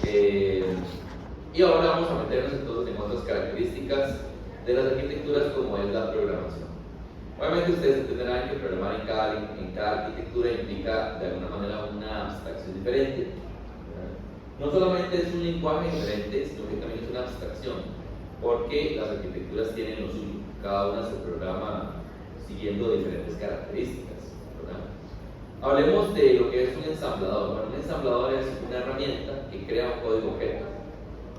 Sí. Y ahora vamos a meternos entonces en otras características de las arquitecturas, como es la programación. Obviamente ustedes entenderán que programar en cada arquitectura implica de alguna manera una abstracción diferente. No solamente es un lenguaje diferente, sino que también es una abstracción, porque las arquitecturas tienen lo suyo, cada una se programa siguiendo diferentes características, ¿verdad? Hablemos de lo que es un ensamblador. Bueno, un ensamblador es una herramienta que crea un código objeto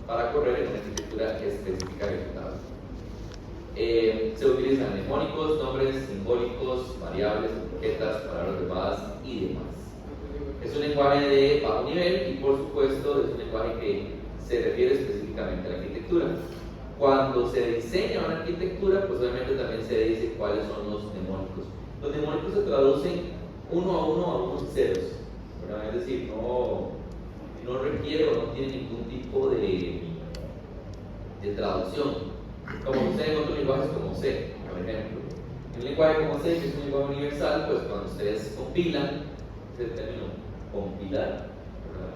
para correr en una arquitectura específica ejecutable. Se utilizan mnemónicos, nombres simbólicos, variables, etiquetas, palabras de base y demás. Es un lenguaje de bajo nivel y, por supuesto, es un lenguaje que se refiere específicamente a la arquitectura. Cuando se diseña una arquitectura, pues obviamente también se dice cuáles son los mnemónicos. Los mnemónicos se traducen uno a unos ceros, ¿verdad? Es decir, no requiere o no tiene ningún tipo de traducción, como sucede en otros lenguajes como C, por ejemplo. En un lenguaje como C, que es un lenguaje universal, pues cuando ustedes compilan, ese término compilar, ¿verdad?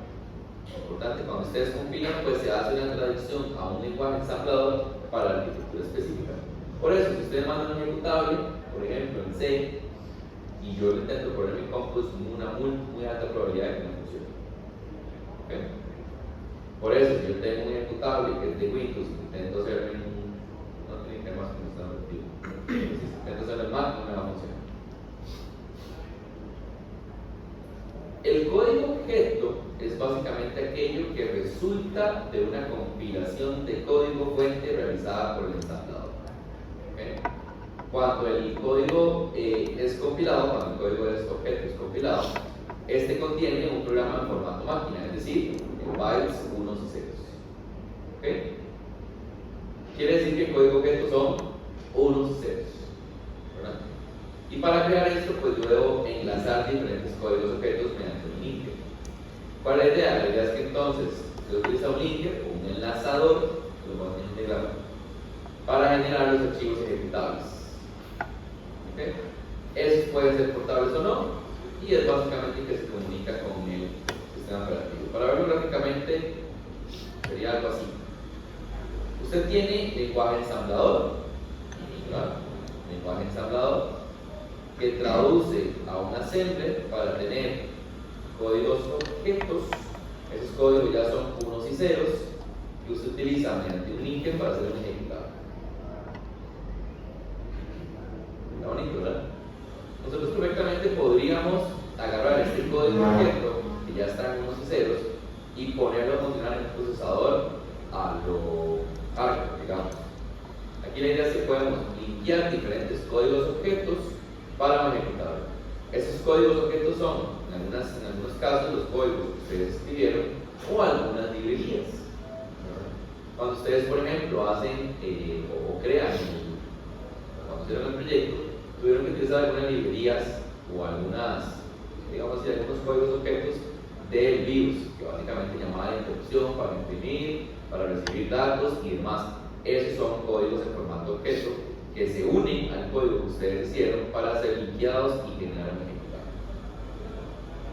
Importante, cuando ustedes compilan, pues se hace una traducción a un lenguaje ensamblador para la arquitectura específica. Por eso, si ustedes mandan un ejecutable, por ejemplo en C, y yo lo intento poner en mi compu, es una muy alta probabilidad de que no funcione. ¿Okay? Por eso, si yo tengo un ejecutable que es de Windows, intento hacer no tiene que más como está adaptativo. Si intento hacerlo en Mac, no me va a funcionar. El código objeto es básicamente aquello que resulta de una compilación de código fuente realizada por el ensamblador. ¿Okay? Cuando el código es compilado, cuando el código de este objeto es compilado, este contiene un programa en formato máquina, es decir, en bytes, unos y ceros. ¿Okay? Quiere decir que el código objeto son unos y ceros, ¿verdad? Y para crear esto, pues yo debo enlazar diferentes códigos objetos mediante un linker. ¿Cuál es la idea? La idea es que entonces se utiliza un linker o un enlazador, lo vamos a integrar, para generar los archivos ejecutables. ¿Okay? Esos pueden ser portables o no, y es básicamente que se comunica con el sistema operativo. Para verlo gráficamente, sería algo así. Usted tiene lenguaje ensamblador, ¿verdad? Lenguaje ensamblador que traduce a un assembler para tener códigos objetos. Esos códigos ya son unos y ceros que usted utiliza mediante un linker para hacer un ejecutable. Está bonito, ¿verdad? Nosotros perfectamente podríamos agarrar este código objeto que ya está en unos y ceros y ponerlo a funcionar en el procesador a lo hardware, digamos. Aquí la idea es que podemos linkear diferentes códigos objetos para un ejecutable. Esos códigos objetos son, en algunos casos, los códigos que ustedes escribieron o algunas librerías. Cuando ustedes, por ejemplo, hacen o crean, cuando hicieron el proyecto, tuvieron que utilizar algunas librerías o algunas, digamos así, algunos códigos objetos del BIOS, que básicamente llamaba la interrupción para imprimir, para recibir datos y demás. Esos son códigos en formato objeto que se unen al código que ustedes hicieron para ser linkeados y generar un ejecutable.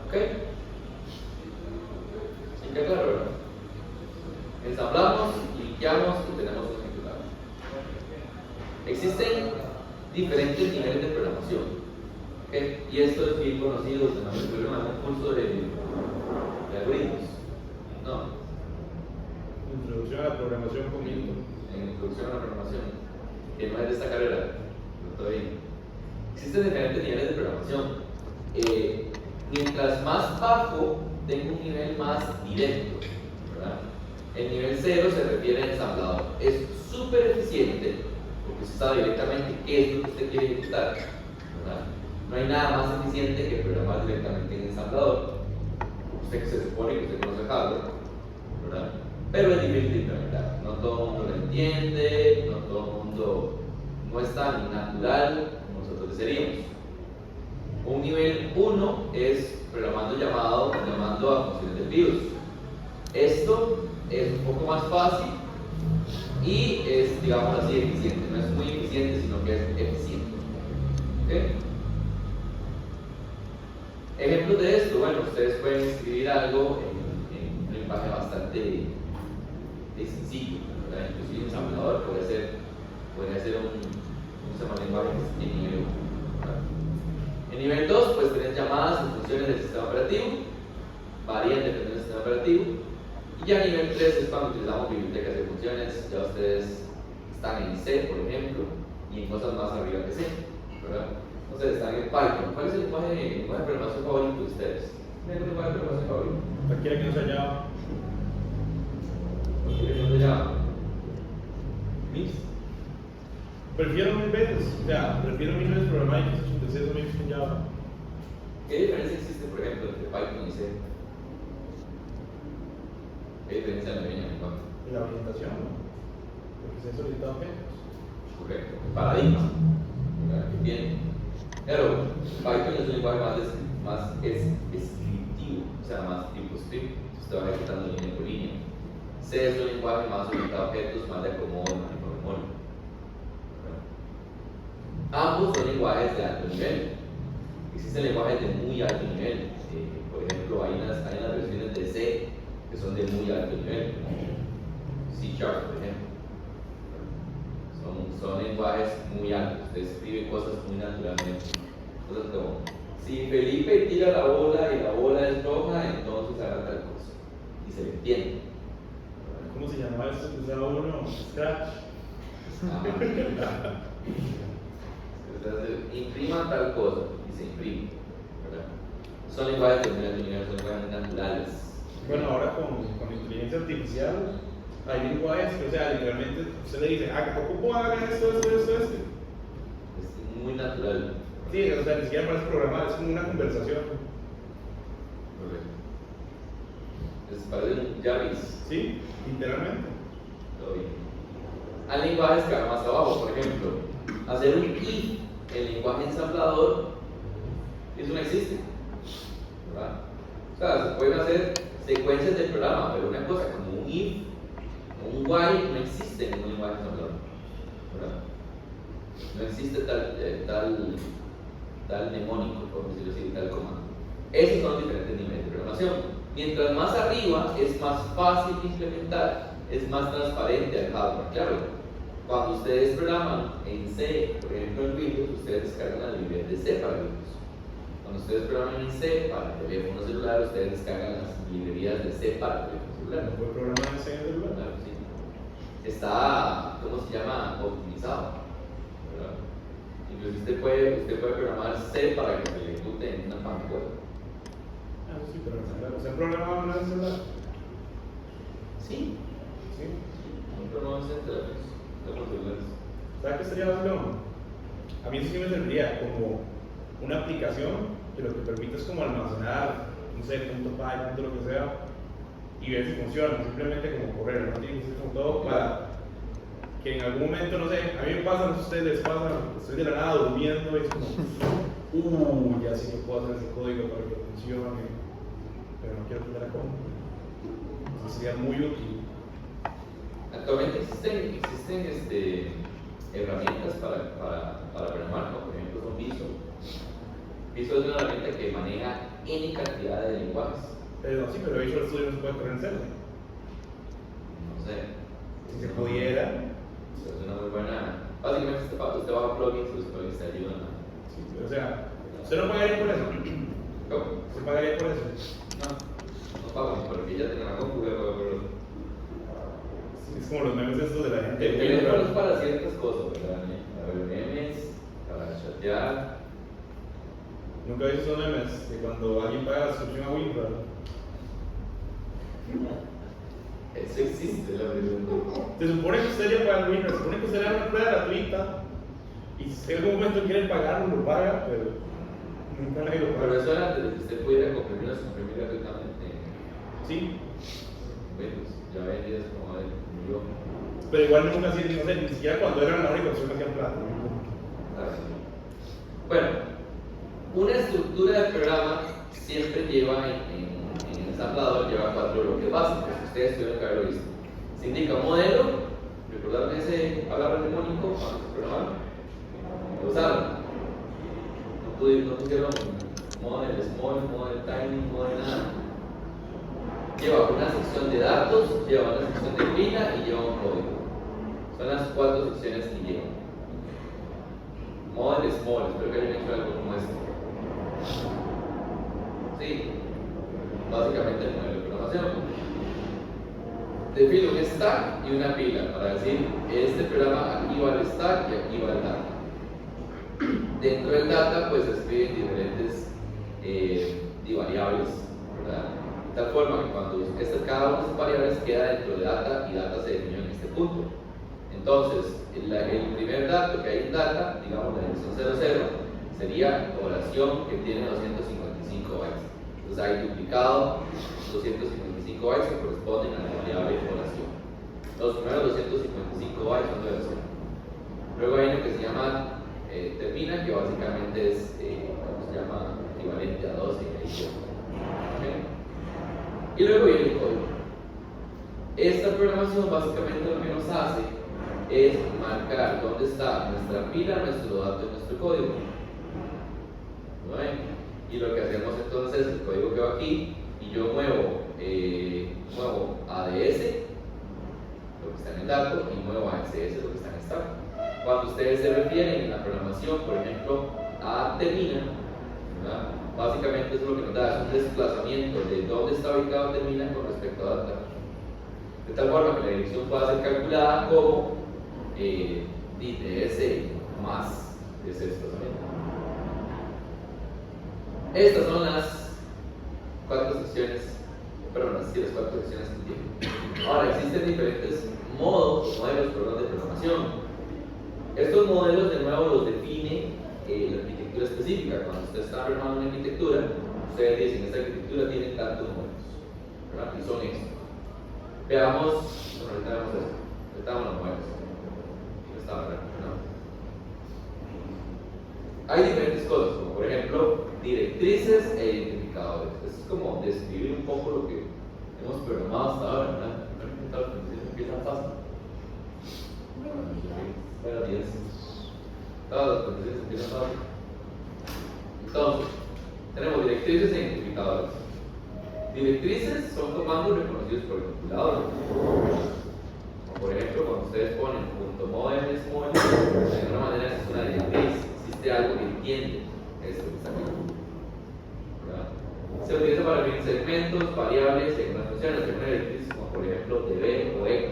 ¿Ok? ¿Sí queda claro, verdad? Ensamblamos, linkeamos y tenemos un ejecutable. Existen diferentes niveles de programación. ¿Okay? Y esto es bien conocido en un curso de algoritmos. ¿No? Introducción a la programación con Milton. En introducción a la programación, que no es de esta carrera, no estoy bien. Existen diferentes niveles de programación. Mientras más bajo, tengo un nivel más directo, ¿verdad? El nivel 0 se refiere a ensamblador. Es súper eficiente porque usted sabe directamente qué es lo que usted quiere ejecutar, ¿verdad? No hay nada más eficiente que programar directamente en ensamblador. Usted que se supone que usted conoce hardware, ¿verdad? Pero es difícil de implementar. No todo el mundo lo entiende, no todo el mundo, no es tan natural como nosotros desearíamos. Un nivel 1 es llamando a funciones del BIOS. Esto es un poco más fácil y es, digamos así, eficiente. No es muy eficiente, sino que es eficiente. ¿Okay? Ejemplos de esto, bueno, ustedes pueden escribir algo en un lenguaje bastante sencillo, ¿verdad? Inclusive un ensamblador podría ser un lenguaje en nivel 1. En nivel 2, pues tenés llamadas y funciones del sistema operativo, varían dependiendo del sistema operativo. Y ya a nivel 3 es cuando utilizamos bibliotecas de funciones, ya ustedes están en C, por ejemplo, y en cosas más arriba que C, ¿verdad? Entonces están en Python. ¿Cuál es el lenguaje de programación favorito de ustedes? ¿Tienen algún lenguaje de programación favorito? Cualquiera que no sea Java. Cualquiera que no sea Java. Mix. Prefiero mil veces programar X86 o Mix con Java. ¿Qué diferencia existe, por ejemplo, entre Python y C? ¿Qué diferencia le ven en cuanto? Y la orientación, ¿no? Porque se han solicitado objetos. Correcto. El paradigma, ¿verdad? Que tiene. Pero Python es un lenguaje más descriptivo, o sea, más tipo script. Usted va ejecutando línea por línea. C es un lenguaje más orientado a objetos, más de acomodo, memoria. Ambos son lenguajes de alto nivel. Existen lenguajes de muy alto nivel. Por ejemplo, hay unas versiones de C que son de muy alto nivel. C#, por ejemplo. Son lenguajes muy altos. Usted escribe cosas muy naturalmente. Cosas como, si Felipe tira la bola y la bola es roja, entonces haga tal cosa. Y se le entiende. ¿Cómo se llamaba esto que usaba uno? Scratch. Imprima tal cosa y se imprime, ¿verdad? Son lenguajes de muy alto nivel, son lenguajes naturales. Bueno, ahora con inteligencia artificial hay lenguajes que, o sea, literalmente usted le dice, ¿cómo haga esto? Es muy natural. Sí, o sea, ni siquiera parece programar, es como una conversación. Correcto. Parece un Jarvis. Sí, literalmente. Todo bien. Hay lenguajes que van más abajo, por ejemplo, hacer un if en lenguaje ensamblador, eso no existe, ¿verdad? O sea, se pueden hacer secuencias del programa, pero una cosa como un if o un while no existe en un lenguaje ensamblador, ¿verdad? No existe tal mnemónico, por decirlo así, tal comando. Esos son diferentes niveles de programación. Mientras más arriba es más fácil de implementar, es más transparente al hardware. Claro, cuando ustedes programan en C, por ejemplo en Windows, ustedes descargan la librería de C para Windows. Cuando ustedes programan en C para teléfono celular, ustedes descargan las librerías de C para teléfono celular. ¿No puede programar en C en el celular? Claro, sí. Está, ¿cómo se llama? Optimizado, ¿verdad? Incluso usted puede programar C para que se ejecute en una página web. Sí, pero en el celular. ¿Usted programaba en el celular? Sí. Sí. No programamos en teléfonos celulares. ¿Sabes qué sería vacilón? A mí eso sí me serviría como una aplicación que lo que permite es como almacenar, no sé, .py, lo que sea, y ver si funciona, simplemente como correr, no tiene que ser como todo para que en algún momento, no sé, a mí me pasa, no sé si a ustedes les pasa, estoy de la nada durmiendo y es como, ya sí que puedo hacer ese código para que funcione, pero no quiero tener a cómo. Eso sería muy útil. Actualmente existen herramientas para programar, como por ejemplo son Visual. Visual es una herramienta que maneja N cantidad de lenguajes. Pero sí, pero Visual Studio no se puede correr en C. No sé. Si se pudiera. Es una muy buena. Básicamente usted baja plugins y los plugins te ayudan a. Sí, o sea, ¿usted no pagaría por eso? ¿Cómo? ¿Usted pagaría por eso? No pago, porque ya tengo una compu. Es como los memes estos de la gente. El teléfono es para ciertas cosas, ¿verdad? Para ver memes, para chatear. Nunca he visto esos memes de cuando alguien paga la suscripción a WinRAR. Eso existe, la verdad. Se supone que usted ya paga WinRAR, se supone que usted le da una prueba gratuita y si en algún momento quiere pagarlo, lo paga, pero nunca nadie lo paga. Pero eso era antes de que usted pudiera comprimir gratuitamente. Sí, Windows, ya ven días como yo. pero igual nunca así, no sé, ni siquiera cuando era la única opción que hacían plata. Bueno, una estructura de programa siempre lleva en el ensamblador lleva 4 bloques básicos. Ustedes tuvieron que haberlo visto. Se indica un modelo, recordaron ese palabra mnemónico cuando se programaron. Lo usaron. No pusieron model small, model tiny, model nada. Lleva una sección de datos, lleva una sección de pila y lleva un código. Son las 4 secciones que lleva. Model small, espero que hayan hecho algo como esto. Sí, básicamente el modelo de programación. Defino un stack y una pila para decir, este programa aquí va el stack y aquí va el data. Dentro del data pues se escriben diferentes variables, ¿verdad? De tal forma que cuando cada una de esas variables queda dentro de data y data se definió en este punto. Entonces, el primer dato que hay en data, digamos la dirección 00, sería oración que tiene 255 bytes. Entonces hay duplicado 255 bytes que corresponden a la variable oración. Los primeros 255 bytes son de oración. Luego hay uno que se llama termina, que básicamente es, se llama equivalente a 12 ¿okay? Y luego viene el código. Esta programación básicamente lo que nos hace es marcar dónde está nuestra pila, nuestro dato y nuestro código. ¿No ven? Y lo que hacemos entonces, el código que va aquí, y yo muevo ADS, lo que está en el dato, y muevo AXS, lo que está en el stack. Cuando ustedes se refieren en la programación, por ejemplo, a termina, ¿verdad? Básicamente eso es lo que nos da, es un desplazamiento de dónde está ubicado termina con respecto a data. De tal forma que la dirección pueda ser calculada como ds más ese desplazamiento. Estas son las 4 secciones, perdón, las 4 secciones que tiene. Ahora, existen diferentes modelos de programación. Estos modelos, de nuevo, los define la arquitectura específica. Cuando ustedes están armando una arquitectura, ustedes dicen, esta arquitectura tiene tantos modelos, ¿verdad? Y son estos. Veamos, bueno, ahorita vemos esto. Ahorita vemos los modelos. Hay diferentes cosas, como por ejemplo, directrices e identificadores. Esto es como describir un poco lo que hemos programado hasta ahora, ¿verdad? Todas las condiciones empiezan fácil. Pero 10. Todas las condiciones empiezan fácil. Entonces, tenemos directrices e identificadores. Directrices son comandos reconocidos por el compilador. Por ejemplo, cuando ustedes ponen .model small, de alguna manera es una directriz, existe algo que entiende esto que está aquí. ¿Verdad? Se utiliza para definir segmentos, variables y algunas funciones, algunas directrices como por ejemplo db o eq,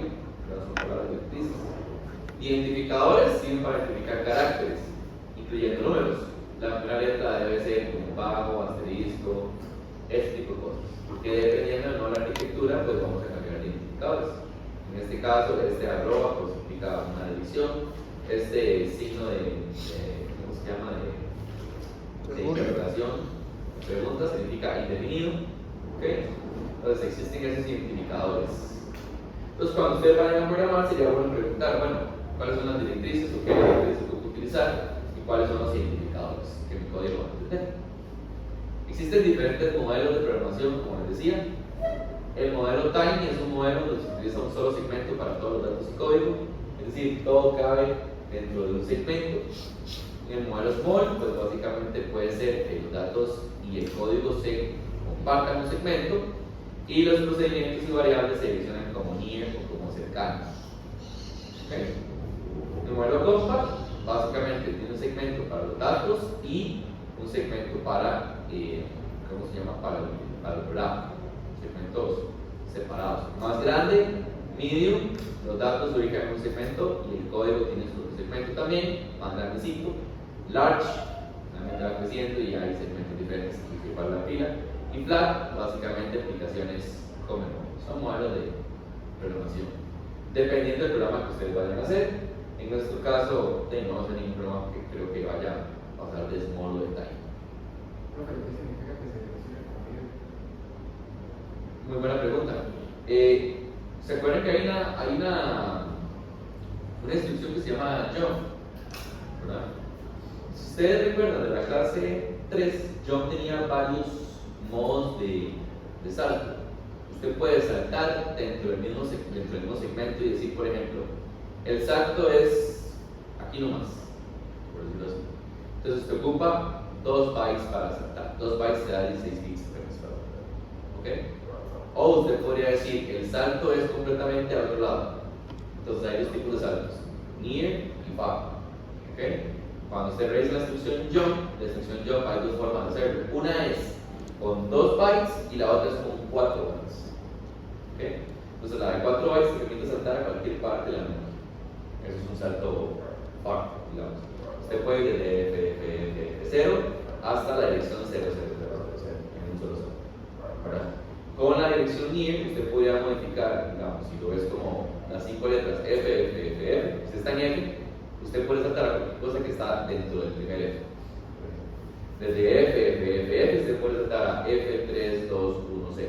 son palabras directrices. Identificadores sirven para identificar caracteres, incluyendo números. La primera letra debe ser como bajo, asterisco, este tipo de cosas. Porque dependiendo de la arquitectura, pues vamos a cambiar de identificadores. En este caso, este arroba pues significa una división, este signo ¿cómo se llama? De interrogación, pregunta significa indefinido, ¿okay? Entonces existen esos identificadores. Entonces cuando ustedes vayan a programar, sería bueno preguntar, bueno, ¿cuáles son las directrices o qué directrices puedo utilizar? Y cuáles son los identificadores que mi código va a entender. Existen diferentes modelos de programación, como les decía. El modelo Tiny es un modelo donde se utiliza un solo segmento para todos los datos y código, es decir, todo cabe dentro de un segmento. En el modelo Small, pues básicamente puede ser que los datos y el código se compartan en un segmento y los procedimientos y variables se direccionan como near o como cercanos. ¿Okay? El modelo Compact básicamente tiene un segmento para los datos y un segmento para, ¿cómo se llama? Para el programa. Segmentos separados. Más grande, medium, los datos se ubican en un segmento y el código tiene su segmento también, más grandecito. Large, realmente va creciendo y hay segmentos diferentes, para la pila. Y flat, básicamente aplicaciones como son modelos de programación. Dependiendo del programa que ustedes vayan a hacer, en nuestro caso, no vamos a hacer ningún programa que creo que vaya a pasar de small o de tiny. Muy buena pregunta. ¿Se acuerdan que hay una instrucción que se llama jump? ¿Verdad? Si ustedes recuerdan de la clase 3, jump tenía varios modos de salto. Usted puede saltar dentro del mismo segmento y decir, por ejemplo, el salto es aquí nomás, por decirlo así. Entonces usted ocupa 2 bytes para saltar. 2 bytes te da 16 bits, ¿ok? O usted podría decir que el salto es completamente al otro lado. Entonces hay dos tipos de saltos, near y far. ¿Ok? Cuando usted revisa la instrucción jump hay dos formas de hacerlo. Una es con 2 bytes y la otra es con 4 bytes. ¿Ok? Entonces la de 4 bytes te permite saltar a cualquier parte de la memoria. Eso es un salto far, digamos. Usted puede ir desde 0 hasta la dirección 000 en un solo salto. ¿Verdad? Con la dirección near usted podría modificar, digamos, si lo ves como las 5 letras F, si está en F, usted puede saltar a cualquier cosa que está dentro del primer F. Desde F, usted puede saltar a F3, 2, 1, 0.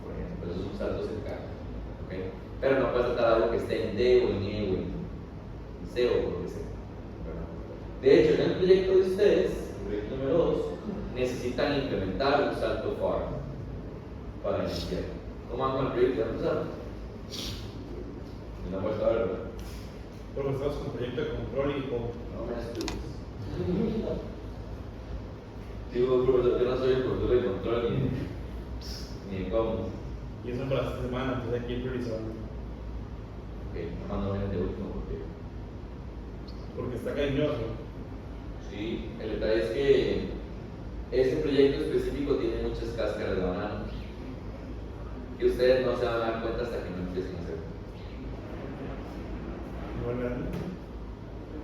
Por ejemplo, eso es un salto cercano. ¿Okay? Pero no puede saltar algo que esté en D o en E o en C o lo que sea. De hecho, en el proyecto de ustedes, el proyecto número 2, necesitan implementar un salto far para iniciar. ¿Cómo van con el proyecto? ¿Ya empezaron? No puedes saber, ¿verdad? Porque estamos con proyecto de control y con... No me estudies. Digo, profesor, yo no soy el profesor de control ni de cómo. Y eso para esta semana, entonces hay que ir priorizando. Ok, no mando bien de último porque está cariñoso. Sí, el detalle es que ese proyecto específico tiene muchas cáscaras de banano que ustedes no se van a dar cuenta hasta que no empiecen a hacerlo. ¿Me vuelven a mí?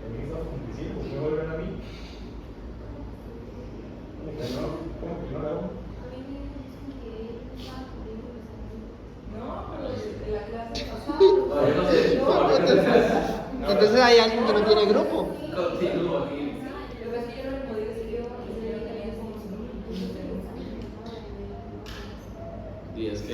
¿También estamos complicando? ¿Me vuelven a mí? ¿Cómo que no la hago? No, pero de la clase pasada. No, yo no sé. Entonces hay alguien que no tiene grupo. Continúo aquí. Lo que es que yo no le podía decir yo, y yo también como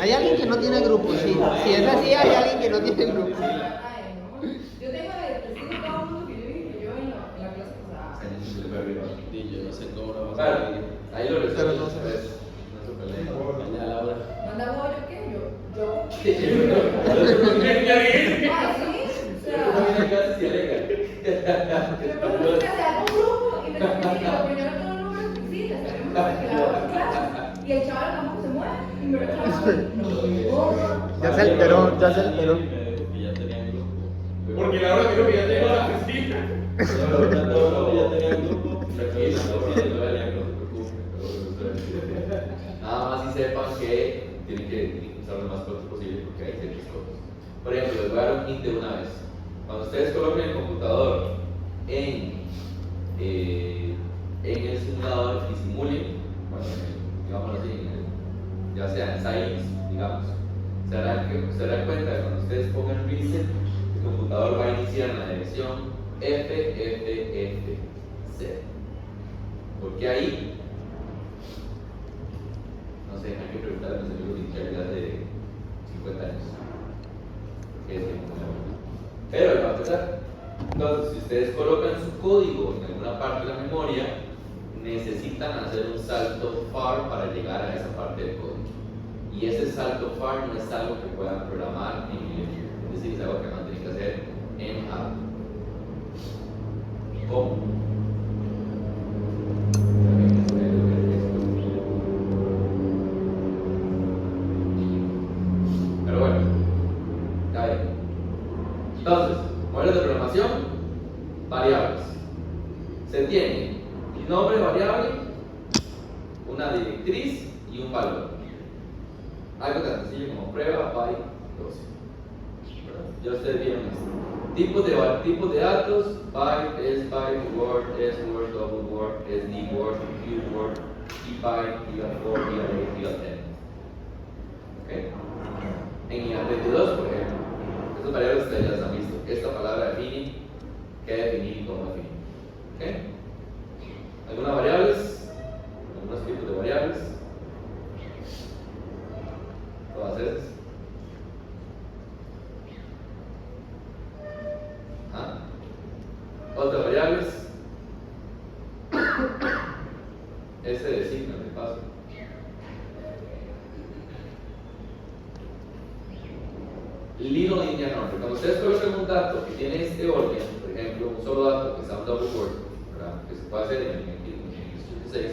Hay alguien que no tiene grupo, sí. Si es así, hay alguien que no tiene grupo. Yo tengo de testigo todo el mundo que yo dije que yo en la clase pasada. Y yo no sé cómo lo vas a Claro, hacer. ahí lo resuelvo Pero no sé. después. No se peleen. Mañana Laura. ¿Manda vos yo qué? Yo. Sí, Ah, sí. O sea, pero no viene a clases y alega. pero por eso se haga un grupo y me dice que lo primero todo el número que sí, le sabemos que la otra clase. Y el chaval tampoco se mueve. Y me lo chaval, no. Ya se alteró, ya se alteró. Que ya tenían grupo. Porque la hora creo que ya llegó a la piscina. Ya tenían grupo. Tranquilo, no se preocupen. Nada más si sepan que tienen que usar lo más pronto posible porque hay ciertas cosas. Por ejemplo, les voy a dar un hint de una vez. Cuando ustedes coloquen el computador en el simulador y simulen, bueno, digámoslo así, ya sea en Science, digamos, se darán cuenta que cuando ustedes pongan reset, el computador va a iniciar en la dirección FFFZ. Porque ahí, no sé, hay que preguntarle a los amigos de Internet de 50 años. ¿Qué es tiempo? Pero va a empezar. Entonces, si ustedes colocan su código en alguna parte de la memoria, necesitan hacer un salto far para llegar a esa parte del código. Y ese salto far no es algo que puedan programar en Unity, es decir, es algo que van a tener que hacer en Java. ¿Cómo? Pero bueno, ya ven. Entonces, modelos de programación, variables. Se tiene un nombre variable, una directriz y un valor. Algo tan sencillo como prueba by 12. Ya ustedes vieron esto. Tipos de datos, byte, s byte, word, s word, double word, sd word, q word, e byte, e4, e8, e10. ¿Ok? En IAP22, por ejemplo, estas variables ustedes ya las han visto. Esta palabra define, qué definir y cómo definir. ¿Ok? Algunas variables, algunos tipos de variables. Todas esas. ¿Ah? Otras variables. Ese designa de paso. Little Indian Order. Cuando ustedes colocan un dato que tiene este orden, por ejemplo, un solo dato que está un double word, ¿verdad? Que se puede hacer en 4, 5, 6,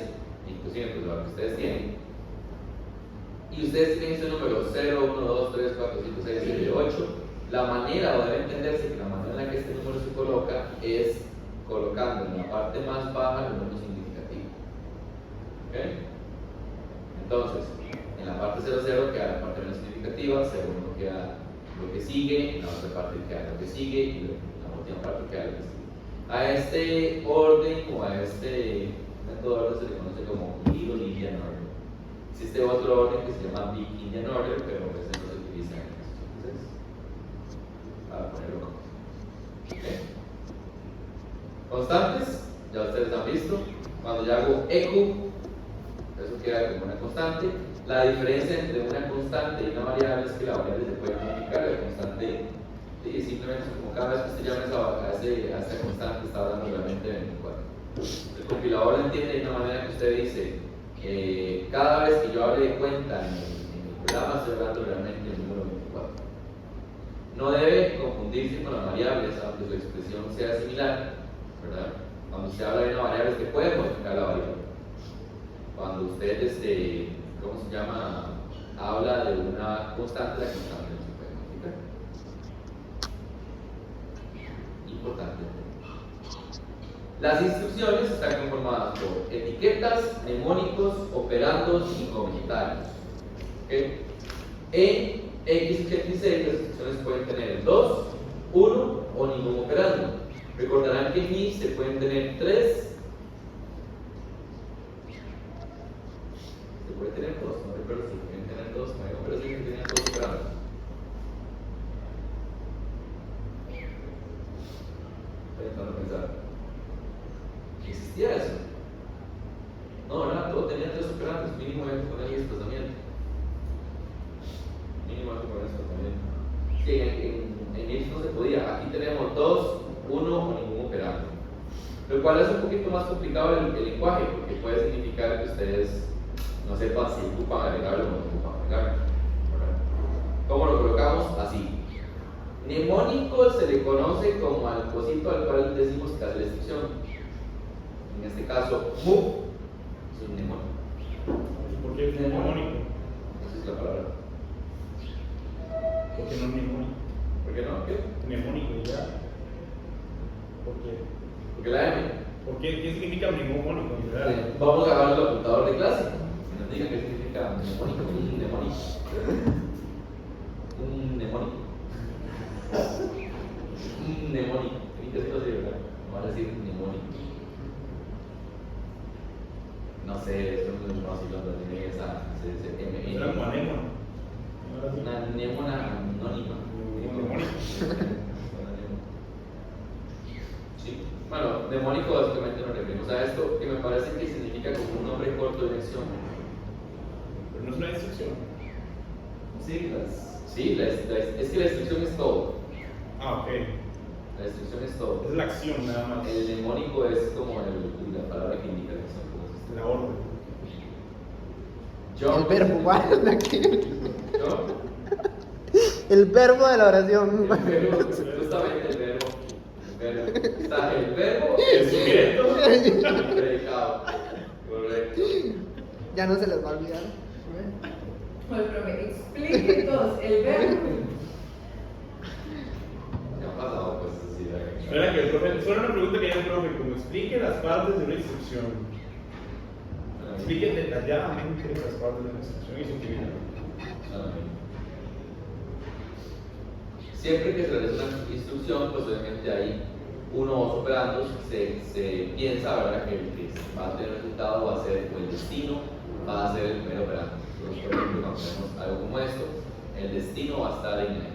inclusive pues, lo que ustedes tienen, y ustedes tienen ese número 0, 1, 2, 3, 4, 5, 6, 7, 8, la manera, o debe entenderse que la manera en la que este número se coloca es colocando en la parte más baja el número significativo. ¿Okay? Entonces, en la parte 0, 0 queda la parte menos significativa, 0, 1 queda lo que sigue, en la otra parte queda lo que sigue, y la última parte queda lo que sigue. A este orden o a este método de orden se le conoce como Little Indian Order. Existe otro orden que se llama Big Indian Order, pero a veces no se utiliza en esto. Entonces, para ponerlo como. ¿Okay? Constantes, ya ustedes han visto. Cuando yo hago echo, eso queda como una constante. La diferencia entre una constante y una variable es que la variable se puede modificar. La constante, sí, simplemente como cada vez que usted llama a esa constante, está hablando realmente de 24. El compilador entiende de una manera que usted dice, cada vez que yo hable de cuenta en el programa, estoy hablando realmente del número 24. No debe confundirse con las variables, aunque su expresión sea similar, ¿verdad? Cuando usted habla de una variable, usted puede modificar la variable. Cuando usted, ¿cómo se llama? Habla de una constante, la constante no se puede modificar. Importante. Las instrucciones están conformadas por etiquetas, mnemónicos, operandos y comentarios. ¿Okay? En x86 las instrucciones pueden tener 2, 1 o ningún operando. Recordarán que en i se pueden tener 3. Se puede tener 2, no recuerdo si pueden tener 2, pero sí que tenían 2 operandos. Estoy intentando pensar. ¿Existía eso? No, ¿verdad? Todo tenía 3 operandos, mínimo hay que ponerle desplazamiento. Mínimo hay que ponerle desplazamiento. Sí, en X no se podía. Aquí tenemos 2, 1 o ningún operando. Lo cual es un poquito más complicado el lenguaje, porque puede significar que ustedes no sepan si ocupan agregarlo o no ocupan agregarlo. ¿Cómo lo colocamos? Así. Mnemónico se le conoce como al cosito al cual decimos que hace la instrucción. En este caso, mu es un mnemónico. ¿Por qué es mnemónico? Esa es la palabra. ¿Por qué no mnemónico? ¿Por qué no? ¿Qué? Mnemónico y ya. ¿Por qué? Porque la M. ¿Qué significa mnemónico en realidad? Vamos a agarrar el apuntador de clase. Que nos diga qué significa mnemónico. Un mnemónico. Un mnemónico. Un mnemónico. Tiene que ser así, ¿verdad? Vamos a decir mnemónico. No sé, eso no es fácil cuando tiene esa M. Era como anémona. Una anémona anónima. Sí. Bueno, mnemónico básicamente nos referimos a esto, que me parece que significa como un nombre corto de lección. Pero no es una instrucción. Sí, es que la instrucción es todo. Ah, ok. La instrucción es todo. Es la acción nada más. El mnemónico es como la palabra que indica la acción. La orden. Yo, El verbo, guarda aquí. ¿yo? El verbo de la oración. El verbo, justamente el verbo. Está el verbo y El sujeto. el predicado. Correcto. Ya no se les va a olvidar. Bueno, profe, explique todos el verbo. ¿Qué ha pasado? Pues sí, Espera que el profe, solo una pregunta que hay el profe, como explique las partes de una instrucción. Explique detalladamente las partes de una instrucción y su utilidad. Siempre que se realiza una instrucción, pues obviamente hay uno o dos operandos, se piensa, ¿verdad?, que el que va a tener resultado va a ser, o el destino va a ser el primer operando. Entonces, por ejemplo, cuando tenemos algo como esto, el destino va a estar en X.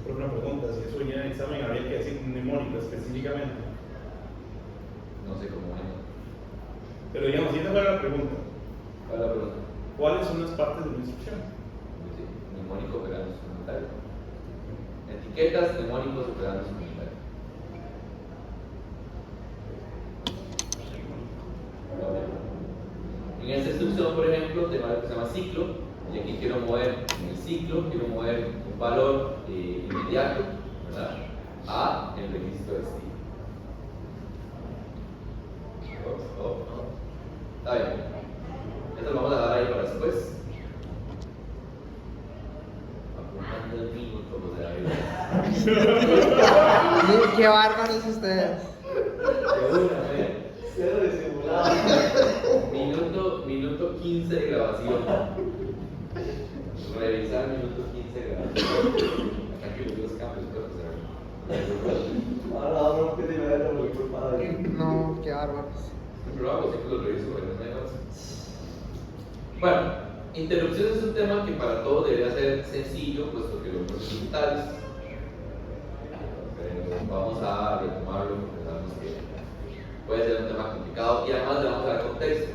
Pero una pregunta, si eso venía en el examen, habría que decir mnemónico específicamente. No sé cómo es. Pero digamos, si esa fuera la pregunta, ¿Cuál es la pregunta? ¿cuáles son las partes de una instrucción? Sí, mnemónico, operando, instrumentario. Etiquetas, mnemónicos, operando, instrumentario. En esta instrucción, por ejemplo, tengo algo que se llama ciclo, y aquí quiero mover en el ciclo, quiero mover un valor inmediato, ¿verdad?, a el registro destino. Está bien. Esto lo vamos a dar ahí para después. Apuntando el minuto, los de David. Qué bárbaros ustedes. De una, ve. Cero disimulado. Minuto 15 de grabación. Revisar minuto 15 de grabación. Acá que los cambios, pero Ahora no, que te me da muy culpable. No, qué bárbaros. lo hago, siempre lo reviso porque no me pasa. Bueno, interrupciones es un tema que para todos debería ser sencillo, puesto que los procesos digitales. Pero vamos a retomarlo porque sabemos que puede ser un tema complicado y además le vamos a dar contexto.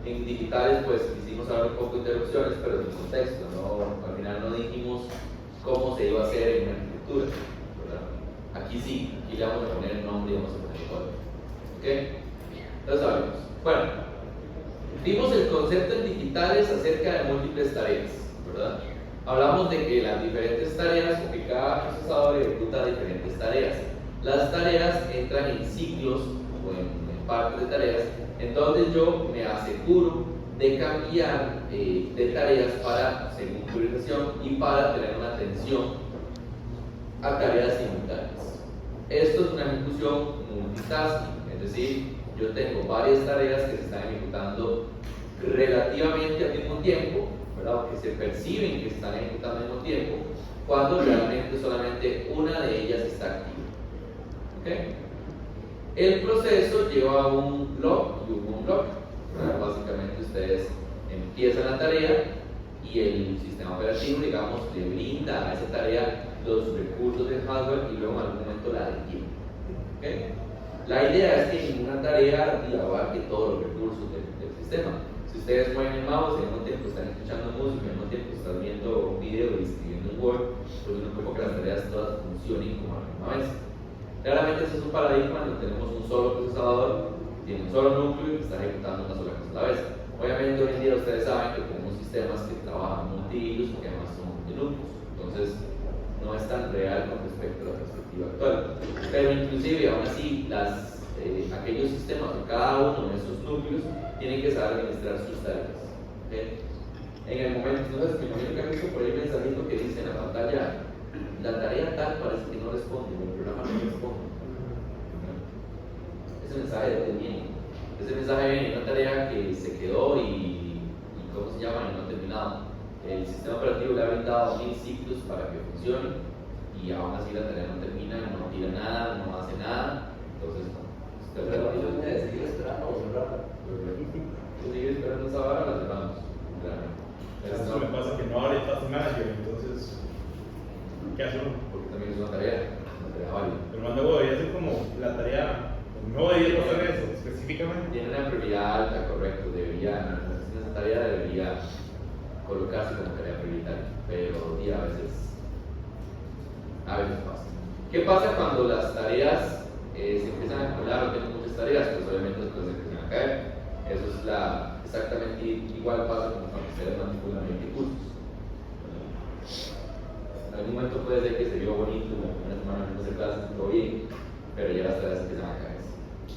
En digitales, pues quisimos hablar un poco de interrupciones, pero sin contexto, ¿no? Al final no dijimos cómo se iba a hacer en una arquitectura, ¿verdad? Aquí sí, aquí le vamos a poner el nombre y vamos a poner el código. ¿Ok? Entonces hablemos. Bueno, vimos el concepto en digitales acerca de múltiples tareas, ¿verdad? Hablamos de que las diferentes tareas, o que cada procesador ejecuta diferentes tareas. Las tareas entran en ciclos o en partes de tareas, en donde yo me aseguro de cambiar de tareas para, según priorización y para tener una atención a tareas simultáneas. Esto es una ejecución multitasking, es decir, yo tengo varias tareas que se están ejecutando relativamente al mismo tiempo, ¿verdad? O que se perciben que se están ejecutando al mismo tiempo, cuando realmente solamente una de ellas está activa. ¿Okay? El proceso lleva un block y un unblock. Básicamente ustedes empiezan la tarea y el sistema operativo, digamos, le brinda a esa tarea los recursos del hardware y luego en algún momento la detiene. ¿Okay? La idea es que ninguna tarea abarque todos los recursos del sistema. Si ustedes mueven el mouse y al mismo tiempo están escuchando música, al mismo tiempo están viendo un video y escribiendo en Word, pues no creo que las tareas todas funcionen como a la misma vez. Claramente ese es un paradigma donde tenemos un solo procesador, tiene un solo núcleo y está ejecutando una sola cosa a la vez. Obviamente hoy en día ustedes saben que tenemos sistemas que trabajan multihilos porque además son multinúcleos, entonces no es tan real con respecto a la perspectiva actual. Pero inclusive aún así aquellos sistemas o cada uno de esos núcleos tienen que saber administrar sus tareas. ¿Okay? En el momento, entonces me imagino que han visto por ahí un mensajito que dice en la pantalla: la tarea tal parece que no responde, o el programa no responde. Ese mensaje de dónde viene. Ese mensaje viene de una tarea que se quedó y ¿cómo se llama? Y no ha terminado. El sistema operativo le ha brindado 1000 ciclos para que funcione y aún así la tarea no termina, no tira nada, no hace nada. Entonces, usted Pero seguir esperando o cerrar. sigue esperando esa hora, la cerramos. Eso me pasa que no abre Task Manager, entonces, ¿qué hace uno? Porque también es una tarea válida. Pero mando debería ser como la tarea, no debería hacer eso específicamente. Tiene una prioridad alta, correcto. Esa tarea debería colocarse como tarea prioritaria, pero a veces pasa. ¿Qué pasa cuando las tareas se empiezan a acumular o tienen muchas tareas? Pues obviamente las cosas empiezan a caer. Eso es exactamente igual pasa como cuando ustedes manipulan 20 cursos. En algún momento puede ser que se vio bonito, una semana no se clase, todo bien, pero ya las tareas empiezan a caer.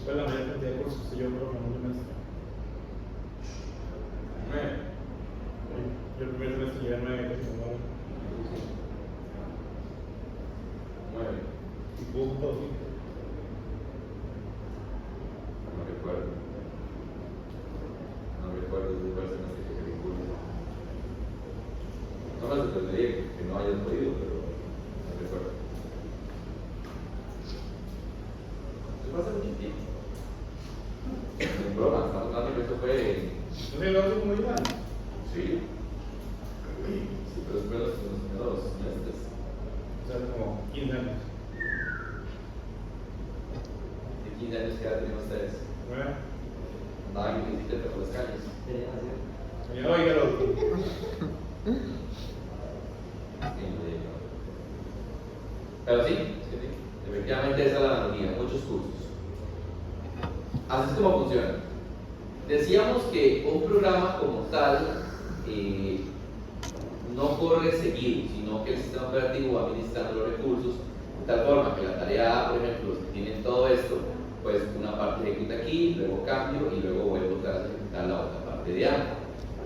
¿Cuál es la mayor cantidad de cursos que yo creo que en un semestre? 9. Yo el primer semestre llegué a 9, casi como 9. y pudo todo 5. No recuerdo. No recuerdo desde cuál semestre que vi curso. No me sorprendería que no hayas podido, pero no recuerdo. Eso fue hace mucho tiempo. En broma, estamos hablando que eso fue. Entonces lo hago como igual. Sí. Sí, pero fue los primeros semestres. O sea, como 15 años. ¿De 15 años que edad tenían ustedes? 9. Andaban en bicicleta por las calles. Oye, óigalo. Pero sí, efectivamente esa es la analogía, muchos cursos. Así es como funciona. Decíamos que un programa como tal no corre seguido, sino que el sistema operativo va administrando los recursos de tal forma que la tarea A, por ejemplo, los que tienen todo esto, pues una parte ejecuta aquí, luego cambio y luego vuelvo otra vez a ejecutar la otra parte de A.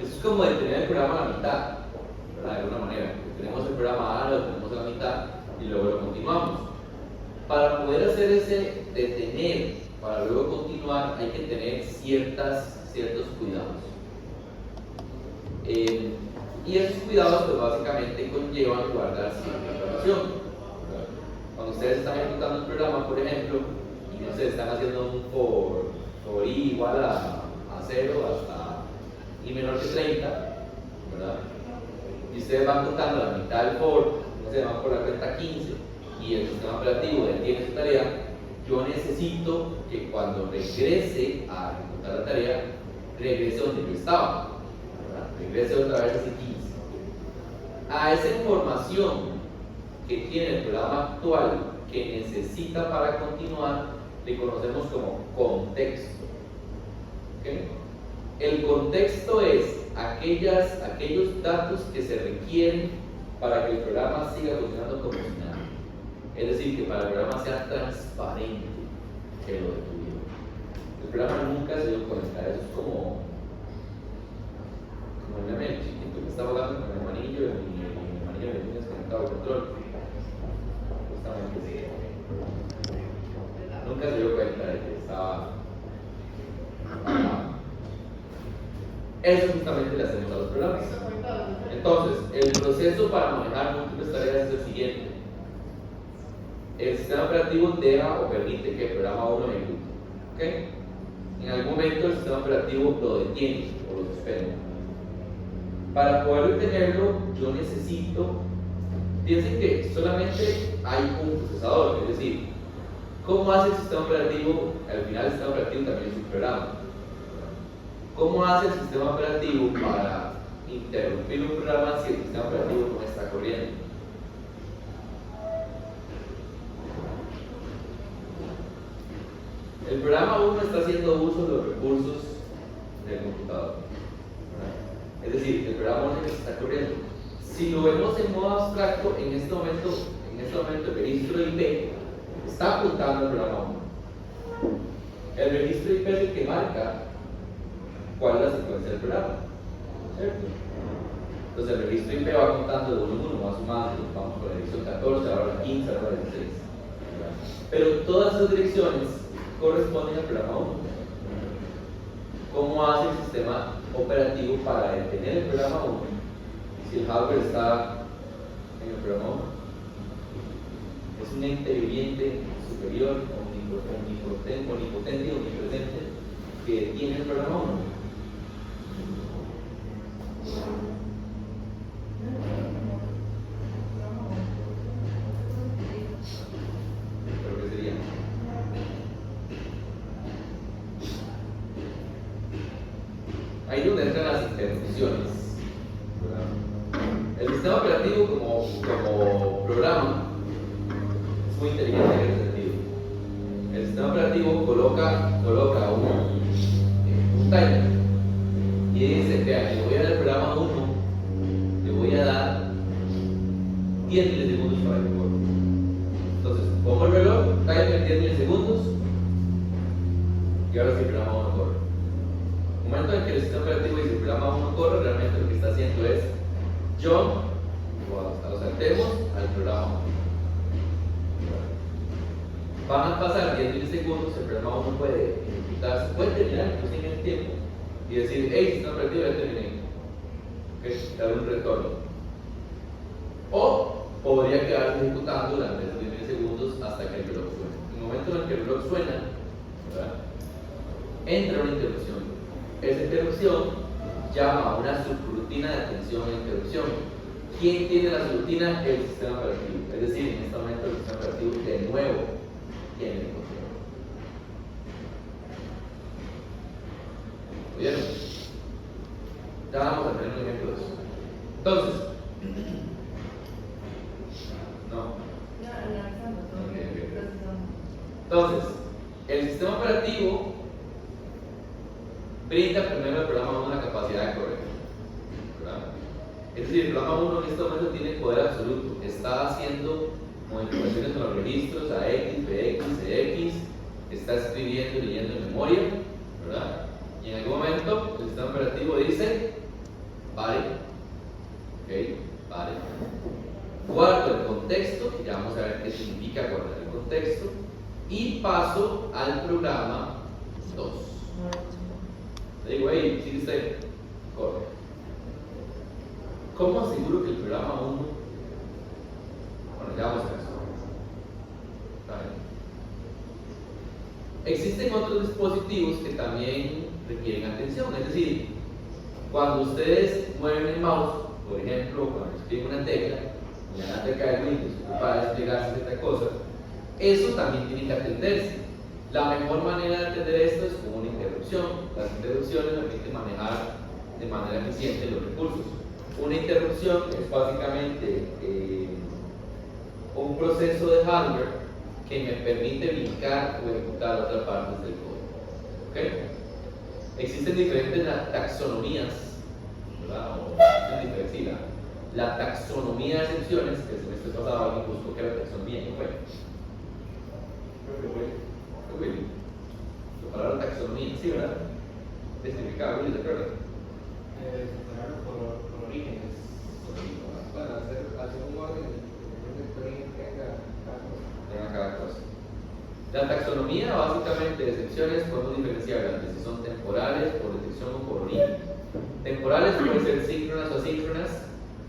Eso es como detener el programa a la mitad, ¿verdad? De alguna manera. Tenemos el programa A, lo tenemos a la mitad y luego lo continuamos. Para poder hacer ese detener, para luego continuar, hay que tener ciertos cuidados. Y esos cuidados pues básicamente conllevan guardar cierta información. Cuando ustedes están ejecutando el programa, por ejemplo, y no sé, están haciendo un for i igual a 0 hasta i menor que 30, ¿verdad? Y ustedes van contando la mitad del for, no sé, van por la cuenta 15, y el sistema operativo detiene su tarea. Yo necesito que cuando regrese a ejecutar la tarea, regrese donde yo estaba, ¿verdad? Regrese otra vez a ese 15. A esa información que tiene el programa actual que necesita para continuar, le conocemos como contexto. ¿Okay? El contexto es aquellos datos que se requieren para que el programa siga funcionando como si nada. Es decir, que para el programa sea transparente que lo detuvieron. El programa nunca se dio cuenta. Eso es como el meme chiquito que está jugando con el manillo y el manillo le tiene desconectado el control. Justamente. Nunca se dio cuenta de que estaba apagado. Eso justamente le hacemos a los programas. Entonces, el proceso para manejar múltiples tareas es el siguiente. El sistema operativo deja o permite que el programa 1 ejecute. ¿Okay? En algún momento el sistema operativo lo detiene o lo suspende. Para poder detenerlo, yo necesito, piensen que solamente hay un procesador, es decir, ¿cómo hace el sistema operativo? Al final el sistema operativo también es un programa. ¿Cómo hace el sistema operativo para interrumpir un programa si el sistema operativo no está corriendo? El programa 1 está haciendo uso de los recursos del computador. Es decir, el programa 1 está corriendo. Si lo vemos en modo abstracto, en este momento el registro IP está apuntando al programa 1. El registro IP es el que marca cuál es la secuencia del programa, ¿cierto? Entonces el registro IP va contando de 1 en 1, va sumando, vamos con la dirección 14, ahora la 15, ahora la 16. Pero todas esas direcciones corresponden al programa 1. ¿Cómo hace el sistema operativo para detener el programa 1 si el hardware está en el programa 1? Es un ente viviente superior, omnipotente, omnipresente, que detiene el programa 1. ¿Pero qué sería? Ahí es donde entran las interrupciones. El sistema operativo como programa es muy inteligente en ese sentido. El sistema operativo coloca un timer y dice, vea, le voy a dar el programa 1, le voy a dar 10 milisegundos para que corra. Entonces, pongo el reloj, timer 10 milisegundos y ahora sí el programa 1 corre. En el momento en que el sistema operativo dice el programa 1 corre, realmente lo que está haciendo es jump, o saltemos al programa 1. Van a pasar 10 milisegundos, el programa 1 puede ejecutarse, puede terminar inclusive en el tiempo y decir, hey, sistema operativo, ya terminé. Okay, dar un retorno. O podría quedarse ejecutando durante esos 10 milisegundos hasta que el reloj suene. En el momento en el que el reloj suena, ¿verdad?, entra una interrupción. Esa interrupción llama a una subrutina de atención a interrupción. ¿Quién tiene la subrutina? El sistema operativo. Es decir, en este momento el sistema operativo de nuevo tiene el control. ¿Oyeron? Ya vamos a tener un ejemplo de eso. Entonces, entonces, el sistema operativo brinda primero al programa 1 la capacidad de correr, ¿verdad? Es decir, el programa 1 en este momento tiene poder absoluto, está haciendo modificaciones en los registros a X, BX, CX, está escribiendo y leyendo en memoria, ¿verdad? Y en algún momento el sistema operativo dice, vale, ok, vale. Guardo el contexto, ya vamos a ver qué significa guardar el contexto, y paso al programa 2. Le digo, hey, sigue usted, corre. ¿Cómo aseguro que el programa 1? Bueno, ya vamos a ver eso. ¿Está bien? Existen otros dispositivos que también requieren atención, es decir, cuando ustedes mueven el mouse, por ejemplo, cuando escriben una tecla, y la tecla de Windows para desplegarse cierta cosa, eso también tiene que atenderse. La mejor manera de atender esto es con una interrupción. Las interrupciones permiten manejar de manera eficiente los recursos. Una interrupción es básicamente un proceso de hardware que me permite brincar o ejecutar otras partes del código. ¿Okay? Existen diferentes taxonomías, ¿verdad? O existen diferentes, sí, la taxonomía de excepciones, que el semestre pasado alguien buscó que era taxonomía, ¿no fue? Creo que fue. La palabra taxonomía, sí, ¿verdad? ¿Qué significa? ¿Te acuerdas? Por orígenes. Bueno, hacer un orden de origen Tenga cada cosa. La taxonomía, básicamente, de excepciones, podemos diferenciarlas de si son temporales, por detección o por origen. Temporales pueden ser síncronas o asíncronas.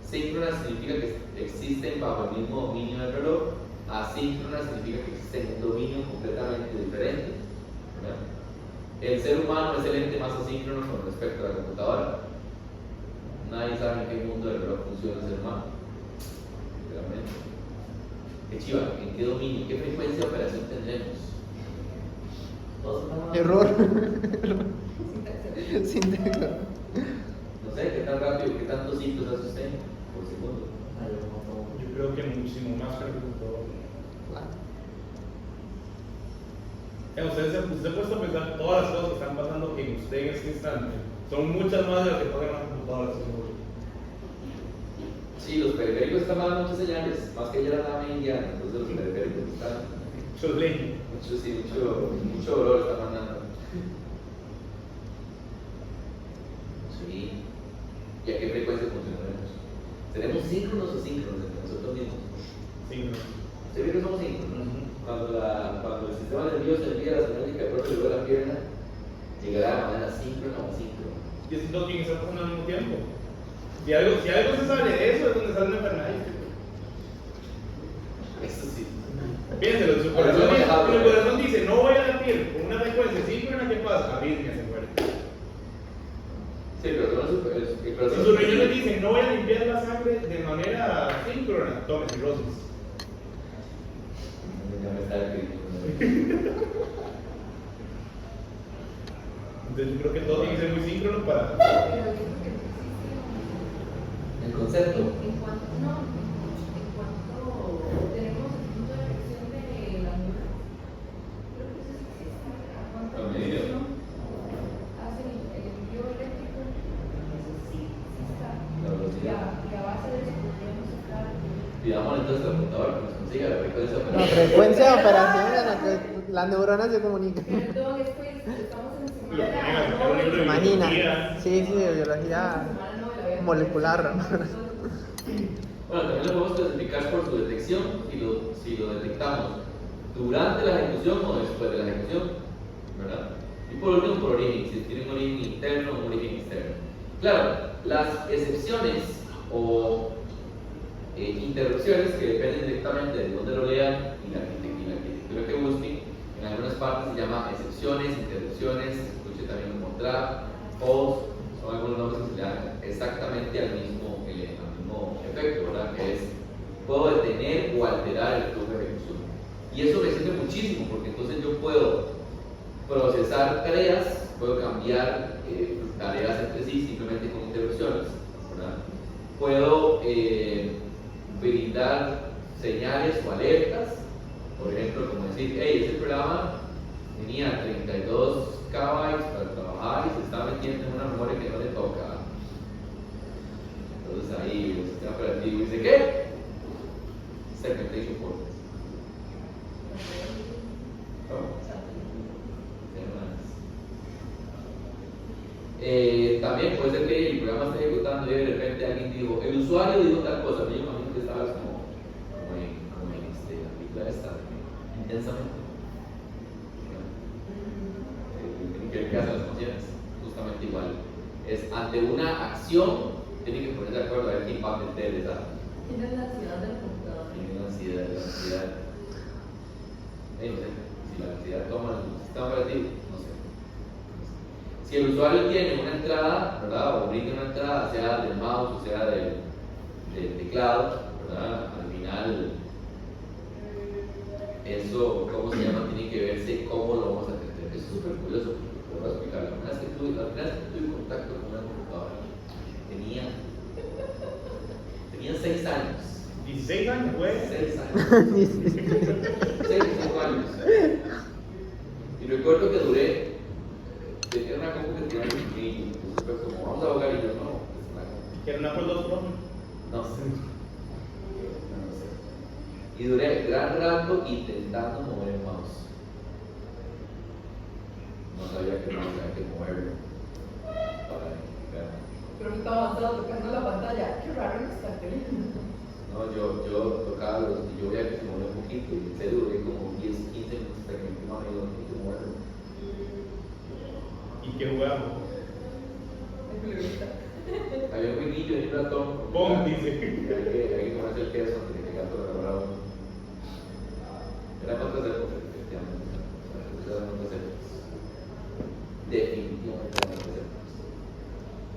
Síncronas significa que existen bajo el mismo dominio del reloj. Asíncronas significa que existen en un dominio completamente diferente, ¿verdad? El ser humano es el ente más asíncrono con respecto a la computadora. Nadie sabe en qué mundo del reloj funciona el ser humano. Realmente. ¿Qué chiva? ¿En qué dominio? ¿Qué frecuencia de operación tendremos? Error. Sin texto. No sé, ¿qué tan rápido, qué tantos ciclos hace usted por segundo? Yo creo que muchísimo más que el computador. Usted se ha puesto a pensar todas las cosas que están pasando en usted en este instante. Son muchas más de las que pasan en las computadoras, seguro. Sí, los periféricos están dando muchas señales, más que ayer andaba en Indiana, entonces los periféricos están. Mucho ley. Mucho dolor está mandando. Sí. ¿Y a qué frecuencia funcionaremos? ¿Seremos síncronos o síncronos entre nosotros mismos? Síncronos. ¿Se ve que somos síncronos? Cuando el sistema nervioso envía la señal de que el de la pierna, llegará de manera síncrona o asíncrona. Y es lo que está pasando al mismo tiempo. Si algo se sale de eso, es donde sale una enfermedad. Eso sí. Piénselo, su corazón dice, no voy a latir con una frecuencia síncrona, ¿qué pasa? Arritmia se muere. Sí, pero Si sus riñones dicen, no voy a limpiar la sangre de manera síncrona, tome cirrosis. ya me está escribiendo. Entonces yo creo que todo tiene que ser muy síncrono para... Pero yo creo que no existe. El concepto. En cuanto tenemos el punto de elección de la nube, creo que eso sí existe. A cuánta ¿A medida? presión hace el envío eléctrico, eso sí está. La velocidad. Y a base de eso podríamos sacar. Pidamos entonces al computador que nos consiga la frecuencia de La operación. frecuencia de operación en la que las neuronas se comunican. Perdón, es que estamos en Lo ponen a semana sacar un libro de Imagina. biología. Sí, de biología molecular. Bueno, también lo podemos clasificar por su detección, si lo detectamos durante la ejecución o después de la ejecución, ¿verdad? Y por último, por origen, si tiene un origen interno o un origen externo. Claro, las excepciones o interrupciones que dependen directamente de dónde lo lean y la arquitectura que busquen, en algunas partes se llama excepciones, interrupciones, se escuche también como trap, pause, son algunos nombres que se le dan exactamente al mismo efecto, ¿verdad? Que es, puedo detener o alterar el flujo de ejecución. Y eso me sirve muchísimo porque entonces yo puedo procesar tareas, puedo cambiar tareas entre sí simplemente con interrupciones, ¿verdad? Puedo brindar señales o alertas, por ejemplo, como decir, hey, este programa tenía 32 KB para trabajar y se está metiendo en una memoria que no le toca. Entonces ahí el sistema operativo dice, ¿qué? Segmentation fault. también puede ser que el programa esté ejecutando y de repente alguien dijo, el usuario dijo tal cosa, pero yo imagino que estabas como en la película esta, intensamente. ¿Qué hacen las funciones? Justamente igual. Es ante una acción, tienen que poner de acuerdo a ver qué papel les da. Tienes la ansiedad del computador. Tienen ansiedad, la ansiedad. No sé, si la ansiedad toma el sistema operativo, no sé. Si el usuario tiene una entrada, ¿verdad? O brinda una entrada, sea del mouse o sea del teclado, ¿verdad? Al final, eso, ¿cómo se llama? Tiene que verse cómo lo vamos a atender. Eso es súper curioso, porque lo voy a explicar. La primera vez que tuve contacto con una computadora, tenía 6 años. 16 años, güey. 6 años. 5 años. Y recuerdo que duré. Era una compu que tenía un niño. Entonces fue como, vamos a jugar y yo, no. ¿Que era una por 2 Pro? No sé. Y duré gran rato intentando mover el mouse. No sabía que había que moverlo. Para ver. Pero que estaba avanzado tocando la pantalla. Qué raro en esta tele. No, yo tocaba y yo veía que se movía un poquito y en serio duré como 10, 15 minutos hasta que mi prima me dijo que moverlo. ¿Y qué jugamos? Había un jueguillo en un ratón. Pong, dice. Hay que comerse el queso antes de que gato lo agarrara uno. Era para otras épocas, efectivamente. Eran otras épocas. Definitivamente eran otras épocas.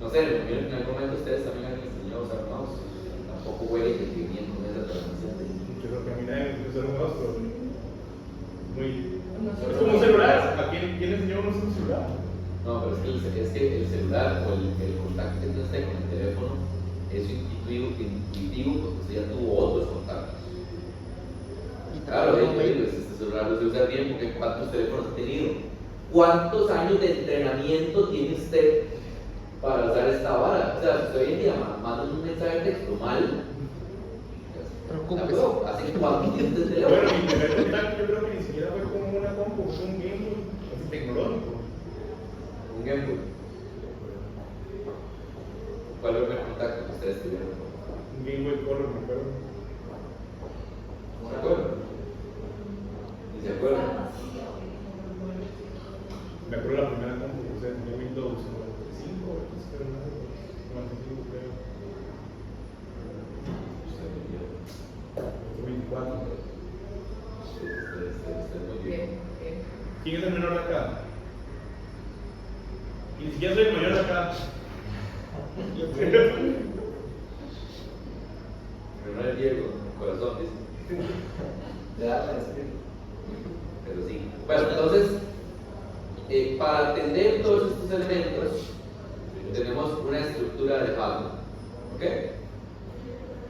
No sé, en algún momento ustedes también han enseñado a usar mouse. Tampoco huele que bien con esa transmisión. Yo creo que a mí nadie me empezó a un rostro. Muy. No sé. Es como un celular. ¿A quién enseñó uno a usar un celular? No, pero es que el celular o el contacto que tú estés con el teléfono es intuitivo porque usted ya tuvo otros contactos. Claro, este celular lo se usa bien porque ¿cuántos teléfonos ha tenido? ¿Cuántos años de entrenamiento tiene usted para usar esta vara? O sea, si usted hoy en día manda un mensaje de texto mal, Preocúpese. ¿hace cuánto tiene este Bueno, teléfono? mi primer contacto yo creo que ni siquiera fue como una compu, fue un Game Boy así tecnológico. Un Game Boy. ¿Cuál fue el primer contacto que ustedes tuvieron? Un Game Boy Color, me acuerdo. ¿No se acuerdan? ¿Ni se acuerdan? Me acuerdo la primera compu que usé, tenía Windows 95, pero no, 95 creo. 24. Muy bien. Bien. ¿Quién es el menor de acá? Y ni siquiera soy el mayor de acá. Pero no es Diego, corazón, dice. Pero sí. Bueno, entonces, para atender todos estos elementos, tenemos una estructura de hardware. ¿Ok?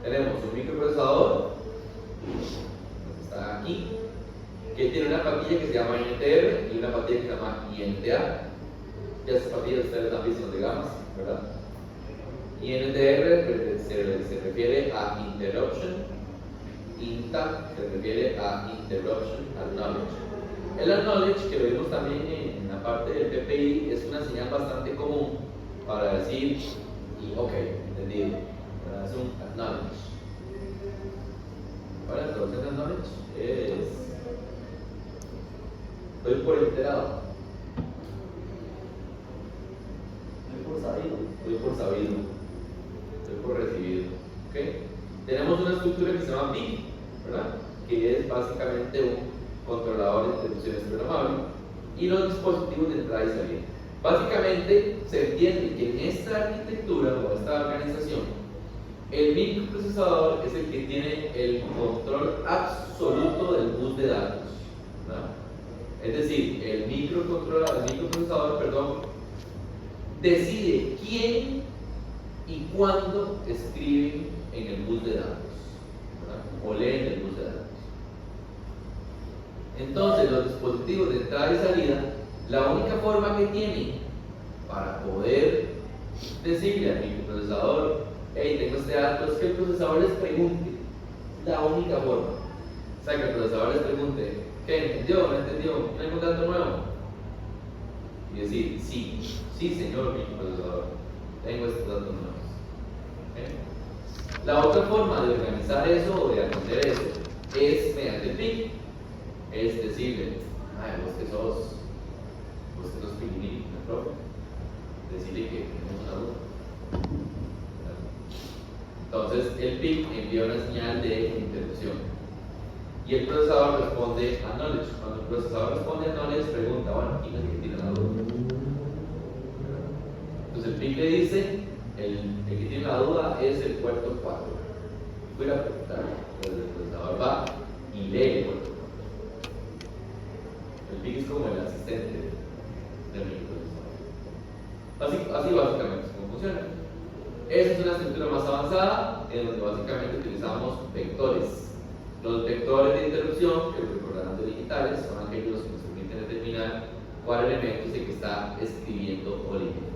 Tenemos un microprocesador, que está aquí, que tiene una patilla que se llama INTR y una patilla que se llama INTA. Ya esas patillas ustedes han visto de gamas, ¿verdad? INTR se refiere a Interruption, INTA se refiere a Interruption Acknowledge. El Acknowledge, que lo vimos también en la parte del PPI, es una señal bastante común para decir, y ok, entendido, ¿verdad? Es un Acknowledge. Ahora la traducción de Acknowledge es, doy por enterado. Doy por sabido, doy por recibido. ¿Okay? Tenemos una estructura que se llama BIP, ¿verdad? Que es básicamente un controlador de instrucciones programable y los dispositivos de entrada y salida. Básicamente se entiende que en esta arquitectura o esta organización, el microprocesador es el que tiene el control absoluto del bus de datos, ¿verdad? Es decir, el microprocesador, decide quién y cuándo escriben en el bus de datos, ¿verdad? O leen el bus de datos. Entonces, los dispositivos de entrada y salida, la única forma que tienen para poder decirle al microprocesador, hey, tengo este dato, es que el procesador les pregunte. La única forma. O sea, que el procesador les pregunte, ¿qué entendió? ¿No entendió? ¿No hay un dato nuevo? Y decir, sí, sí señor microprocesador. tengo estos datos nuevos. ¿Ok? La otra forma de organizar eso o de atender eso es mediante el PIC. Es decirle, ay, vos que sos piquini, profe, decirle que tenemos una duda. Entonces el PIC envía una señal de interrupción y el procesador responde a knowledge. Cuando el procesador responde a knowledge, pregunta, bueno, ¿quién es el que tiene la duda? Entonces el PIC le dice, el que tiene la duda es el puerto 4. Voy a preguntar, entonces el procesador va y lee el puerto 4. El PIC es como el asistente del microprocesador. Así básicamente es como funciona. Esa es una estructura más avanzada en donde básicamente utilizamos vectores. Los vectores de interrupción, que los recordarán de digitales, son aquellos que nos permiten determinar cuál elemento es el que está escribiendo o leyendo.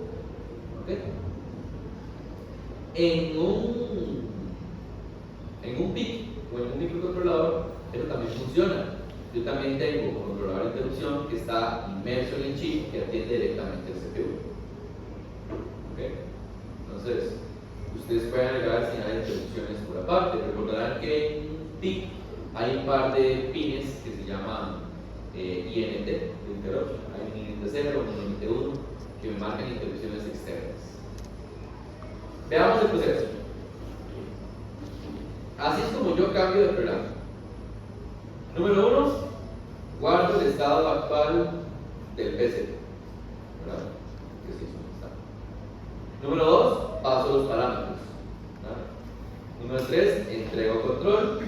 ¿Ok? En un PIC o en un microcontrolador, eso también funciona. Yo también tengo un controlador de interrupción que está inmerso en el chip que atiende directamente al CPU. ¿Ok? Entonces, ustedes pueden agregar señales de interrupciones por aparte. Recordarán que en PIC hay un par de pines que se llaman INT, de interruption. Hay un INT 0, un INT 1, que me marcan interrupciones externas. Veamos el proceso. Así es como yo cambio de programa. Número 1, guardo el estado actual del PC. ¿Verdad? Que sí, es un estado. Número 2, paso los parámetros. ¿Verdad? Número 3, entrego control,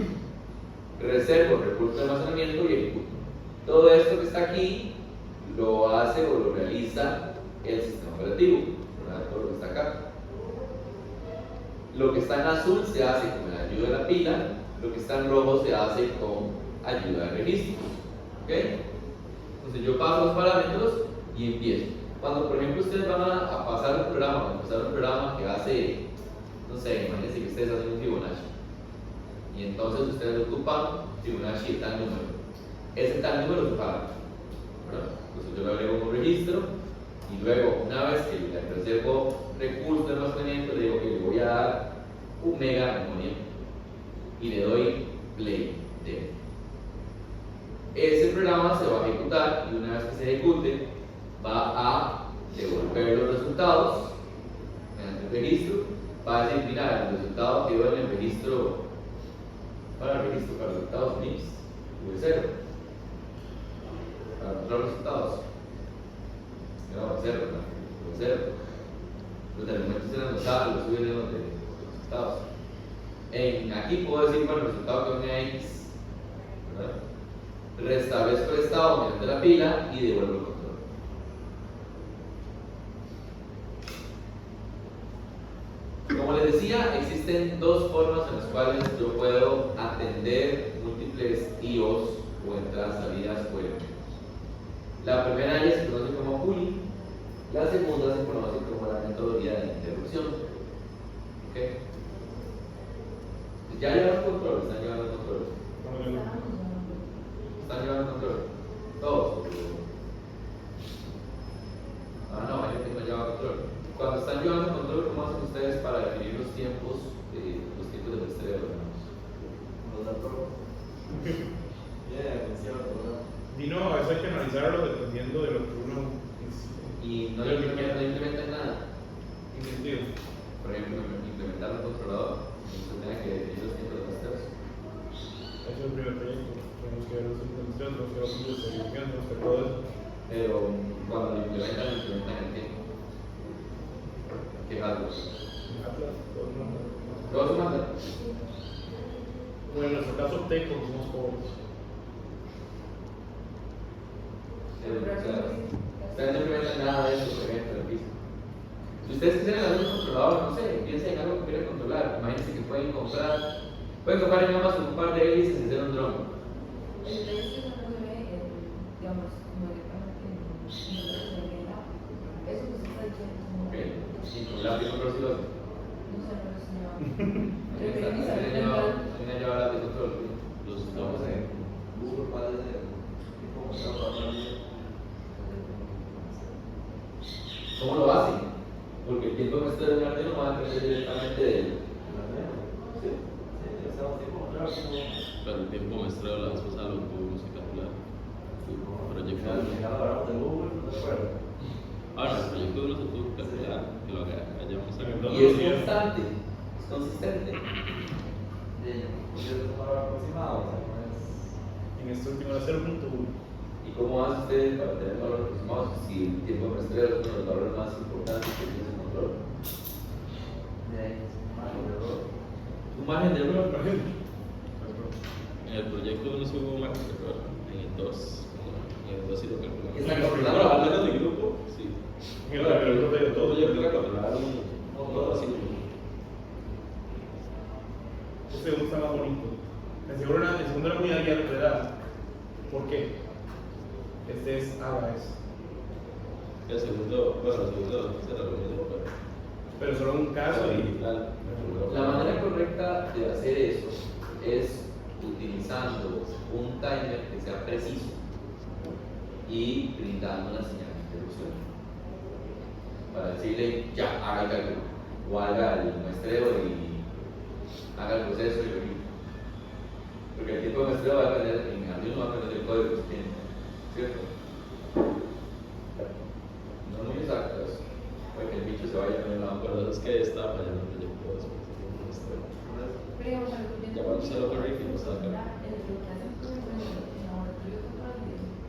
reservo el recurso de almacenamiento y ejecuto. Todo esto que está aquí lo hace o lo realiza el sistema operativo. ¿Verdad? Todo lo que está acá. Lo que está en azul se hace con la ayuda de la pila, lo que está en rojo se hace con ayuda de registros. ¿Ok? Entonces yo paso los parámetros y empiezo. Cuando por ejemplo ustedes van a pasar un programa que hace, no sé, imagínense que ustedes hacen un Fibonacci y entonces ustedes ocupan Fibonacci de tal número. Ese tal número es un parámetro, ¿verdad? Entonces yo le agrego un registro y luego una vez que le reservo recursos de almacenamiento, le digo que le voy a dar 1 mega de memoria y le doy play de. Ese programa se va a ejecutar y una vez que se ejecute va a devolver los resultados en el registro, va a decir, mira, el resultado quedó en el registro para resultados MIPS, V0, para otros resultados, quedó V0, los elementos eran anotados, los suben en los resultados. Aquí puedo decir, bueno, el resultado quedó en X, ¿verdad? Restablezco el estado mediante la pila y devuelvo el control. Como les decía, existen dos formas en las cuales yo puedo atender múltiples IOs o entradas, salidas o elementos. La primera de ellas se conoce como pooling, la segunda se conoce como la metodología de interrupción. ¿Okay? Ya llevan control, están llevando control. ¿Están llevando control? Todos. No, hay gente que no lleva control. Cuando están llevando control, ¿cómo hacen ustedes para definir los tiempos de muestreo? Los datos. Y no, eso hay que analizarlo dependiendo de lo que uno Y no implementan nada. ¿En qué sentido? Por ejemplo, implementar un controlador, se tenga que definir los tiempos de muestreo. Ese es el primer proyecto. Tenemos que ver los implementaciones, tenemos que ver los puntos de distribución, tenemos que ver todo eso. Pero cuando lo implementan el tiempo. ¿Qué hardware? Atlas, todo el mundo. ¿Todo se manda? Bueno, en nuestro caso, Teco, somos pobres. Ustedes no implementan nada de eso, por ejemplo, el piso. Si ustedes quisieran hacer un controlador, no sé, piensen en algo que quieran controlar. Imagínense que pueden comprar en Amazon un par de hélices y hacer un dron. El precio no se ve, digamos, como directamente en el precio de la. Eso que se está diciendo. Ok, sin lápiz control siloso. No sé, pero es una. ¿Quién ha llevado lápiz control? Los estamos en Google parece como estamos hablando. ¿Cómo lo hacen? Porque el tiempo de muestreo Pero el tiempo muestreo la vez pasada lo tuvimos que calcular. Proyecto Al final hablamos de Google, no te acuerdo. Ahora, el proyecto 1 se tuvo que calcular, que lo hayamos sacado. Y es constante, es consistente. ¿Y es un valor aproximado? O sea, no es... En este último era 0.1. ¿Y cómo hacen ustedes para tener valor aproximado si el tiempo de muestreo es uno de los valores más importantes que tiene ese control? De ahí, margen de error. Un margen de error. En el proyecto 1 sí hubo margen de error, en el 2 sí lo calculamos. ¿Está Pero calculado? hablando del grupo, sí. Pero el grupo de Todo todo. yo creo que calcularon así. Este me gusta más bonito. El segundo era muy abierto, ¿verdad? ¿Por qué? Este es ABAS. El segundo, bueno, el segundo será lo mismo, Pero solo un caso y. La manera correcta de hacer eso es utilizando un timer que sea preciso y brindando una señal de interrupción para decirle ya haga el cálculo o haga el muestreo y haga el proceso y lo quita. Porque el tiempo de muestreo va a depender, en Arduino va a depender del código que se tiene, ¿cierto? No es muy exacto eso, para que el bicho se vaya a un lado. pero es que estaba fallando el proyecto después de tiempo muestreo. Pero digamos, algo bien Ya cuando se lo corrigimos, en saca. el que hacen en el laboratorio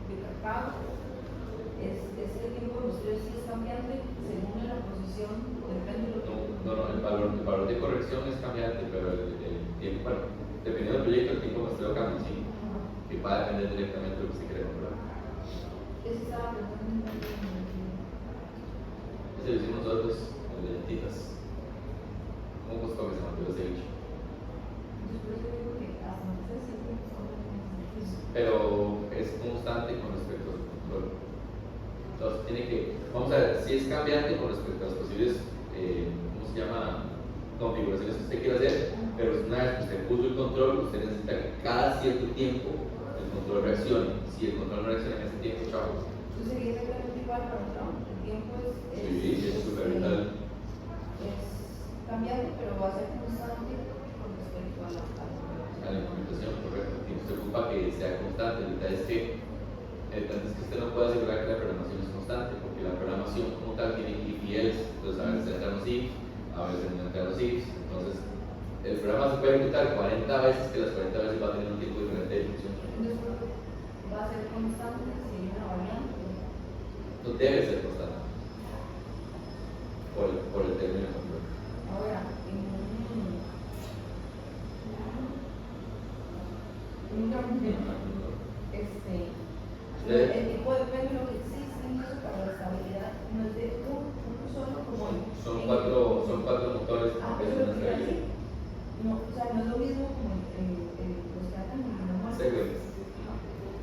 de Cartago, es que el tiempo de muestreo sí es cambiante según la posición, depende de lo que. El valor de corrección es cambiante, pero el tiempo, bueno, dependiendo del proyecto, el tiempo de muestreo cambia, sí, que va a depender directamente de lo que se quiere controlar. Ese estaba pensando en Ese lo hicimos nosotros, el de lentitas. ¿Cómo costó que se mantuvo ese bicho? Entonces, por eso digo que hasta no sé si Pero es constante con respecto al control. Entonces, tiene que, vamos a ver, si es cambiante con respecto a las posibles, ¿cómo se llama? Configuraciones que usted quiere hacer, pero una vez que usted puso el control, usted necesita que cada cierto tiempo el control reaccione. Si el control no reacciona en ese tiempo, chao. Entonces sería exactamente igual para el Trump. El tiempo Sí, es súper vital. es cambiante, pero va a ser constante con respecto a A la implementación, correcto. Y se ocupa que sea constante. El detalle es que usted no puede asegurar que la programación es constante, porque la programación como tal tiene if y else. Entonces a veces entran los ifs, a veces no entran los ifs. Entonces el programa se puede ejecutar 40 veces, que las 40 veces va a tener un tiempo diferente de ejecución. Entonces va a ser constante si hay una variante. No debe ser constante por el término de control. Ahora, en un el tipo de péndulo que existe incluso para la estabilidad no es de uno solo como Son cuatro motores que eso pesan es lo una que iba a serie. decir. No, o sea, no es lo mismo como los que hacen en la muerte. Segways.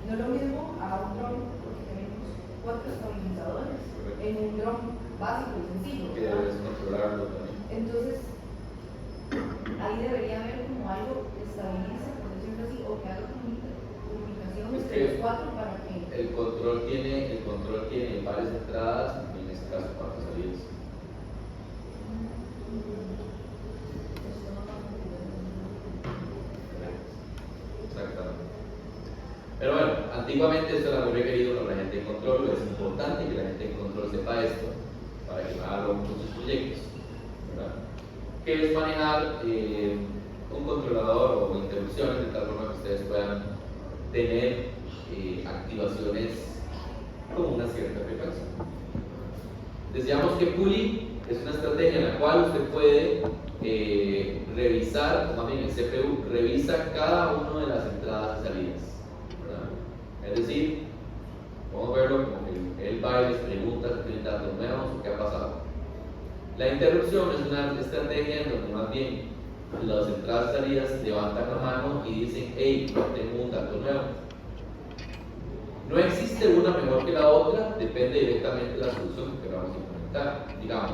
No es lo mismo a un dron porque tenemos 4 estabilizadores en un dron básico y sencillo. Que ¿verdad? debes controlarlo también. Entonces, ahí debería haber como algo que estabilice, por decirlo así, o que haga comunicación Es entre que los 4 para que. El control tiene varias entradas y en este caso 4 salidas. Exactamente. Pero bueno, antiguamente esto era muy requerido por la gente de control, es importante que la gente de control sepa esto para que haga muchos proyectos, ¿verdad? Que es manejar un controlador o interrupciones de tal forma que ustedes puedan tener activaciones con una cierta frecuencia. Decíamos que Puli es una estrategia en la cual usted puede revisar, o más bien el CPU revisa cada una de las entradas y salidas, ¿verdad? Es decir, vamos a verlo como que él va y les pregunta si tienen datos nuevos o qué ha pasado. La interrupción es una estrategia en donde más bien las entradas y salidas levantan la mano y dicen, hey, no tengo un dato nuevo. No existe una mejor que la otra, depende directamente de la solución que queramos implementar. Digamos,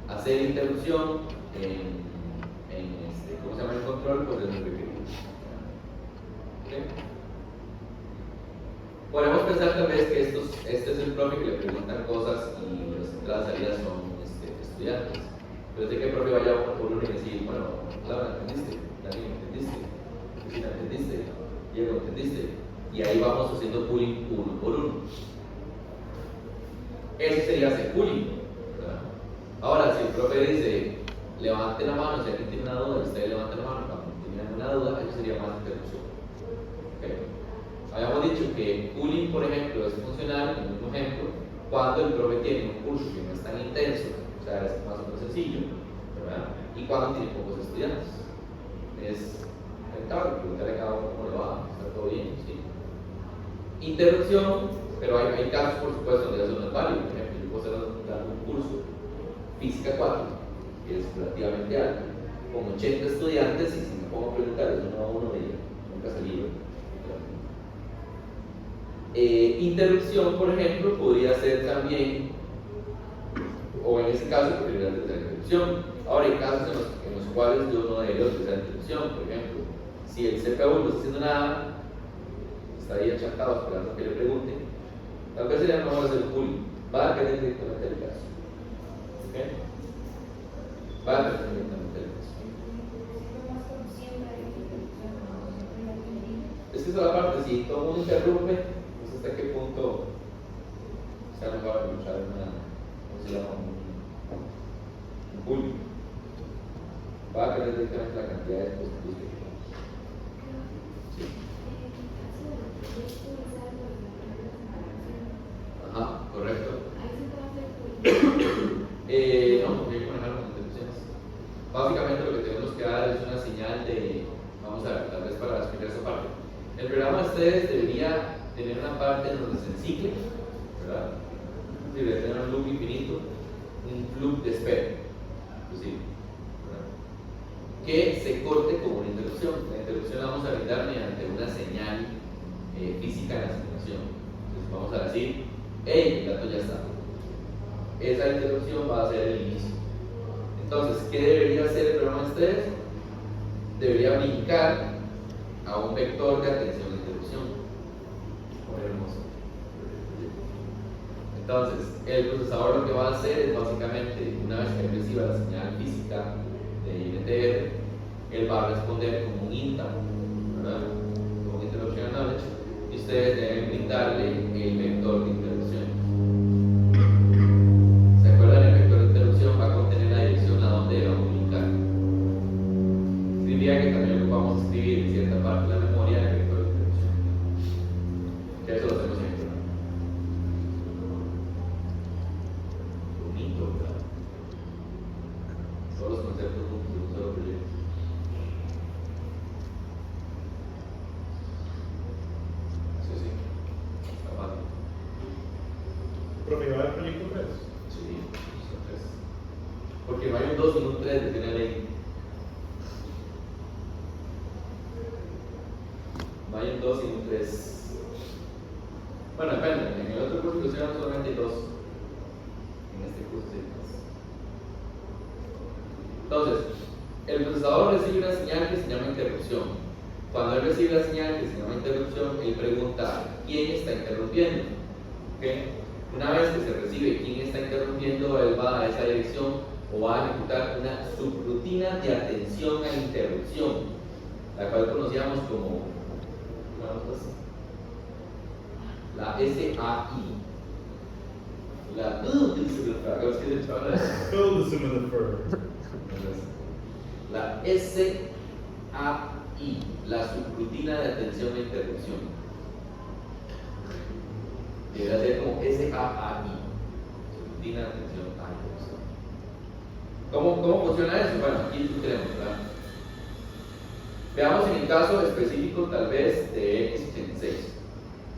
hacer interrupción ¿cómo se llama el control? Pues es muy requerido. ¿Okay? Podemos pensar tal vez que este es el profe que le preguntan cosas y las entradas y salidas son estudiantes. Pero es de que el profe vaya por uno y decir, bueno, Laura, ¿entendiste? Dani, ¿entendiste? Si Diego, ¿entendiste? Y ahí vamos haciendo pooling uno por uno. Eso sería hacer pooling, ¿verdad? Ahora, si el profe dice, levante la mano, si alguien tiene una duda, usted levante la mano cuando tengan una duda, eso sería más interrupción. ¿Okay? Habíamos dicho que pooling, por ejemplo, es funcional, en un ejemplo, cuando el profe tiene un curso que no es tan intenso, o sea, es más o menos sencillo, ¿verdad? Y cuando tiene pocos estudiantes. Es rentable preguntarle a cada uno cómo le va, está todo bien, ¿sí? Interrupción, pero hay casos, por supuesto, donde eso no es válido. Por ejemplo, yo puedo dar un curso Física 4, que es relativamente alto, con 80 estudiantes, y si me pongo a preguntarles uno a uno, nunca salió. Interrupción, por ejemplo, podría ser también, o en ese caso, podría ser la interrupción. Ahora, hay casos en los cuales yo no debería utilizar interrupción. Por ejemplo, si el CPU no está haciendo nada, está ahí achantado esperando que le pregunten, tal vez sería mejor hacer pooling. Va a depender directamente del caso. ¿Okay? Va a depender directamente del caso. Es que esa es la parte, si todo el mundo interrumpe, pues hasta qué punto se ha mejor luchar ¿cómo se llama? Un pooling. Va a depender directamente de la cantidad de dispositivos que tenemos. Sí. Ajá, correcto. No, porque hay que manejar las interrupciones. Básicamente lo que tenemos que dar es una señal de, vamos a ver, tal vez para explicar esa parte. El programa de ustedes debería tener una parte en donde se encicle, ¿verdad? Debería tener un loop infinito, un loop de espera, inclusive, ¿verdad? Que se corte como una interrupción. La interrupción la vamos a brindar mediante una señal física en la simulación. Entonces vamos a decir, hey, el dato ya está. Esa interrupción va a ser el inicio. Entonces, ¿qué debería hacer el programa de ustedes? Debería brincar a un vector de atención de interrupción. Muy hermoso. Entonces, el procesador lo que va a hacer es básicamente, una vez que reciba la señal física de INTR, él va a responder como un INTA, ¿verdad? Como Interruption Knowledge, y ustedes deben brindarle el vector de interrupción. ¿Se acuerdan? El vector de interrupción va a contener la dirección a donde va a comunicar. Significa que también lo vamos a escribir en cierta parte de la memoria del vector de interrupción. Que eso lo hacemos en el programa. Bonito, ¿verdad? Todos los conceptos juntos en un solo proyecto. Sí, sí. Está fácil. Profe, ¿va el proyecto 3? Sí, son tres. Porque no hay un 2 y un 3 de tener ahí. No hay un 2 y un 3. Bueno, depende. En el otro curso que hicieron solamente hay 2. En este curso sí hay 2. Entonces, el procesador recibe una señal que se llama interrupción. Cuando él recibe la señal que se llama interrupción, él pregunta quién está interrumpiendo. ¿Okay? Una vez que se recibe quién está interrumpiendo, él va a esa dirección o va a ejecutar una subrutina de atención a interrupción, la cual conocíamos como la SAI. La la SAI, la subrutina de atención a interrupción. Debería ser como SAI, subrutina de atención a interrupción. ¿Cómo funciona eso? Bueno, aquí lo tenemos, ¿verdad? Veamos en el caso específico, tal vez, de X86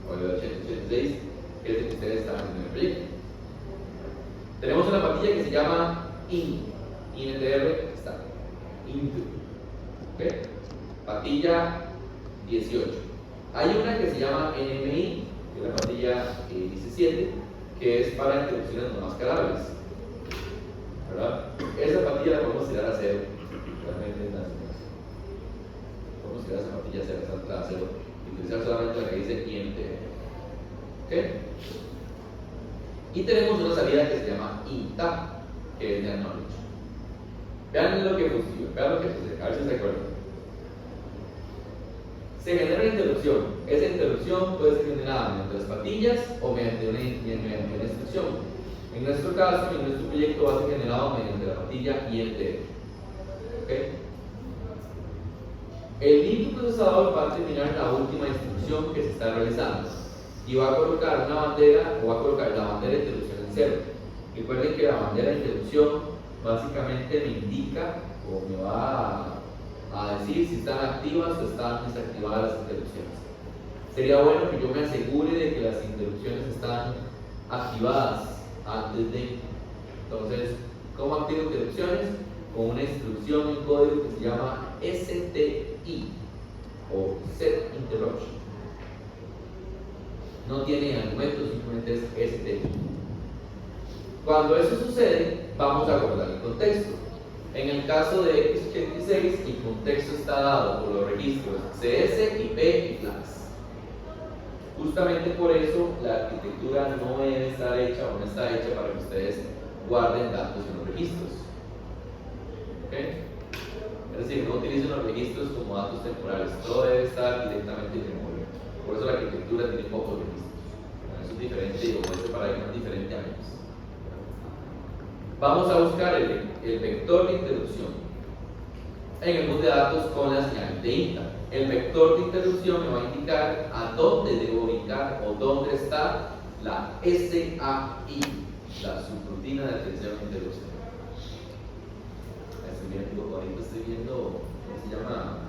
o de 86, que es el que ustedes están haciendo en el proyecto. Tenemos una patilla que se llama INTR, está, ¿okay? Patilla 18. Hay una que se llama NMI, que es la patilla 17, que es para interrupciones no mascarables, ¿verdad? Esa patilla la podemos tirar a cero, realmente en la simulación. Podemos tirar esa patilla a cero y utilizar solamente la que dice INTR. ¿Ok? Y tenemos una salida que se llama INTA, que es de acknowledge. Vean lo que funciona, vean lo que sucede, a ver si se acuerdan. Se genera una interrupción. Esa interrupción puede ser generada mediante las patillas o mediante una instrucción. En nuestro caso, en nuestro proyecto va a ser generado mediante la patilla INT. ¿Okay? El microprocesador va a terminar la última instrucción que se está realizando y va a colocar una bandera o va a colocar la bandera de interrupción en 0. Recuerden que la bandera de interrupción básicamente me indica o me va a decir si están activas o están desactivadas las interrupciones. Sería bueno que yo me asegure de que las interrupciones están activadas antes de. Entonces, ¿cómo activo interrupciones? Con una instrucción en código que se llama STI o Set Interruption. No tiene argumentos, simplemente es STI. Cuando eso sucede, vamos a guardar el contexto. En el caso de X86, el contexto está dado por los registros CS, IP y flags. Justamente por eso la arquitectura no debe estar hecha o no está hecha para que ustedes guarden datos en los registros. ¿Okay? Es decir, no utilicen los registros como datos temporales, todo debe estar directamente en memoria. Por eso la arquitectura tiene pocos registros. Eso es diferente, o ese paradigma es diferente a menos. Vamos a buscar el vector de interrupción en el bus de datos con la señal de INTA. El vector de interrupción me va a indicar a dónde debo ubicar o dónde está la SAI, la subrutina de atención a interrupción. Ahorita estoy viendo, ¿cómo se llama?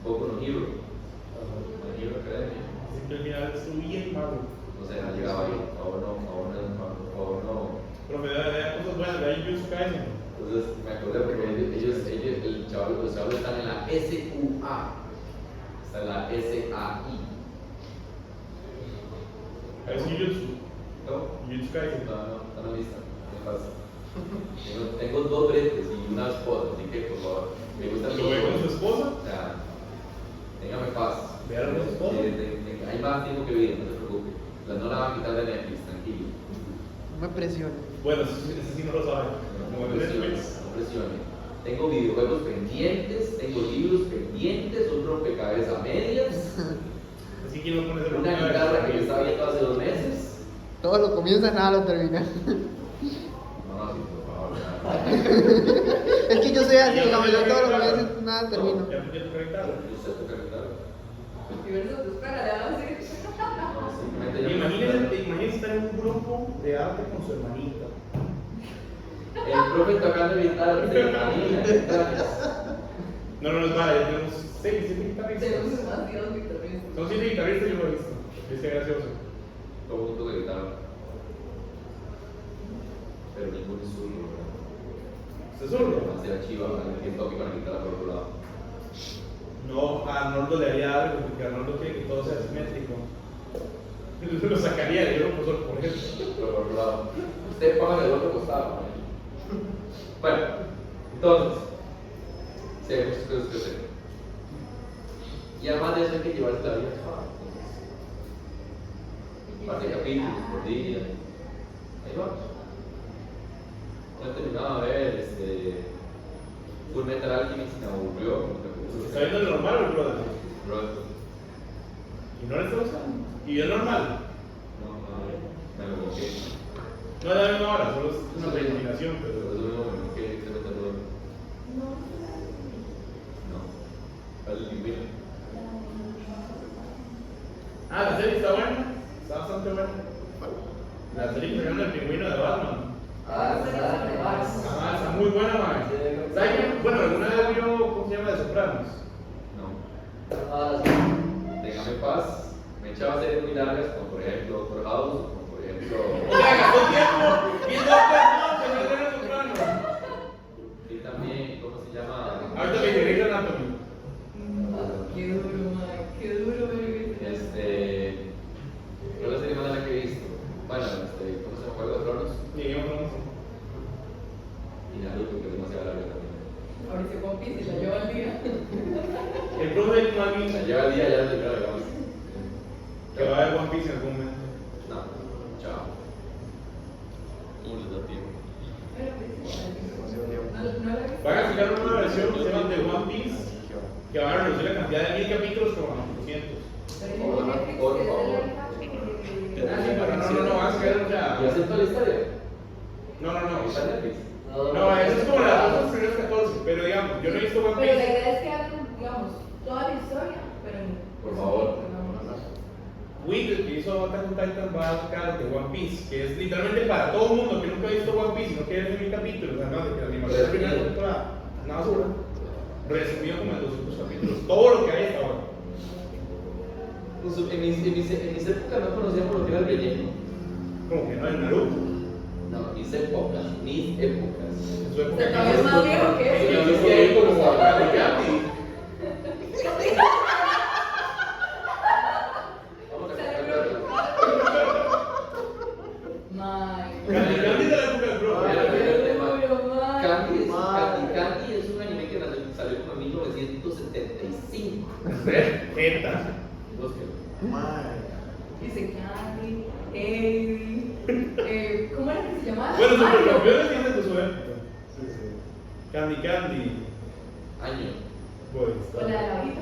Boku no Hero. No Hero Academia. Siempre al final estoy bien malo. No sé, no llegaba ahí. Por favor no. Pero me da cosas buenas, de ahí yo Kaisen. Entonces me acordé porque los chavos están en la SUA, está en la SAI. Es Jujutsu. ¿No? Jujutsu Kaisen. No, está en la lista. ¿Qué pasa? Tengo 2 bretes y una esposa, así que por favor, me gusta ¿Lo ve con su esposa? O sea, téngame paz. ¿Vean con su esposa? Hay más tiempo que vivir, no se preocupe. No la van a quitar de Netflix, tranquilo. No me presiones. Bueno, ese sí no lo sabe. No presione, no presione. Tengo videojuegos pendientes, tengo libros pendientes, un rompecabezas a medias, Así que no pones el una guitarra que yo estaba viendo hace 2 meses. Todo lo comienza, nada lo termina. No, sí, por favor. Es que yo soy así, digamos, yo todo lo comienzo, nada termino. Ya te conectaron. Yo sé tocar guitarra. Diversos, espera, le vamos a decir. No, simplemente yo Imagínense estar en un grupo de arte con su hermanita. el profe tocando guitarra, No, es vale, ya tenemos 7 guitarristas. Tenemos demasiados guitarristas. Son 7 guitarristas, yo lo he visto. Es gracioso. todo el mundo toca guitarra. Pero ninguno es zurdo, ¿verdad? ¿Usted es zurdo? Demasiado chiva, alguien que toque con la guitarra por otro lado. No, a Arnoldo le haría algo, porque Arnoldo quiere que todo sea simétrico. Entonces lo sacaría de yo, profesor, por ejemplo. Por otro lado. Usted paga del otro costado. ¿no? Bueno, entonces, sí, hay muchas cosas que hacer. Y además de eso hay que llevarse la vida suave. Un par de capítulos por día. Ahí vamos. No he terminado de ver Full Metal Alchemist, me aburrió. ¿Está viendo el normal o el brother? Roto. ¿Y no le está gustando? ¿Y es normal? Me lo bloqueé. No es la misma hora, solo es una eliminación, Pero pero. es lo mismo, me bloqueé, se me tardó. No. ¿Cuál es el pingüino? Ah, la serie está buena. Está bastante buena. La serie que se llama El Pingüino de Batman. Está muy buena, man. ¿Sabe qué? Bueno, ¿alguna vez vio cómo se llama de Sopranos? No. Déjame paz. Me echaba series muy largas, como por ejemplo Doctor House, como por ejemplo. O sea, gastó tiempo viendo Doctor House en el Sopranos. Y también, ¿cómo se llama? Ahorita me Grey's Anatomy. Qué duro, man, qué duro, baby. ¿Cuál es la serie más larga que he visto? Bueno, ¿cómo se llama? Juego de Tronos. Llegué a Thrones. Y Naruto, que es demasiado larga también. Ahorita con Pizzi la lleva al día. El profe de Mami La lleva el día, ya lo terminó, digamos. que va a ver One Piece en algún momento. No, chao. ¿Cómo les da tiempo? Van a sacar una nueva versión que se llama The One Piece, que van a reducir la cantidad de 1000 capítulos 200. Pero Por yo favor. dije que Por es favor. el iPad que- Ah, sí, pero no, vas a ver, o sea. ¿Y acepto la historia? No. ¿Está Netflix? No, eso es como las primeras 14, pero digamos, yo no he visto One Pero la Piece. idea es que hagan, digamos, toda la historia, pero en. Por favor. Wii, el que hizo Attack on Titan, va a sacar de One Piece, que es literalmente para todo el mundo que nunca ha visto One Piece, no quiere ver 1000 capítulos, además de que la animación de la primera temporada, una basura, resumido como en 200 capítulos, todo lo que hay hasta ahora. En mis épocas no conocíamos lo que era el relleno. Como que no es Naruto. No, mis épocas. En su época. Se todavía es más viejo que Sí, eso. yo estoy ahí como Candy. Vamos a sacarlo. Candy de la época del bro. Candy es un anime que salió como en 1975. Jeta. Búsquelo. Dice Candy, ¿cómo era que se llamaba? Bueno, Mario. supercampeones tienen de su época. Sí, sí. Candy. Año. Boys. O la de la vida,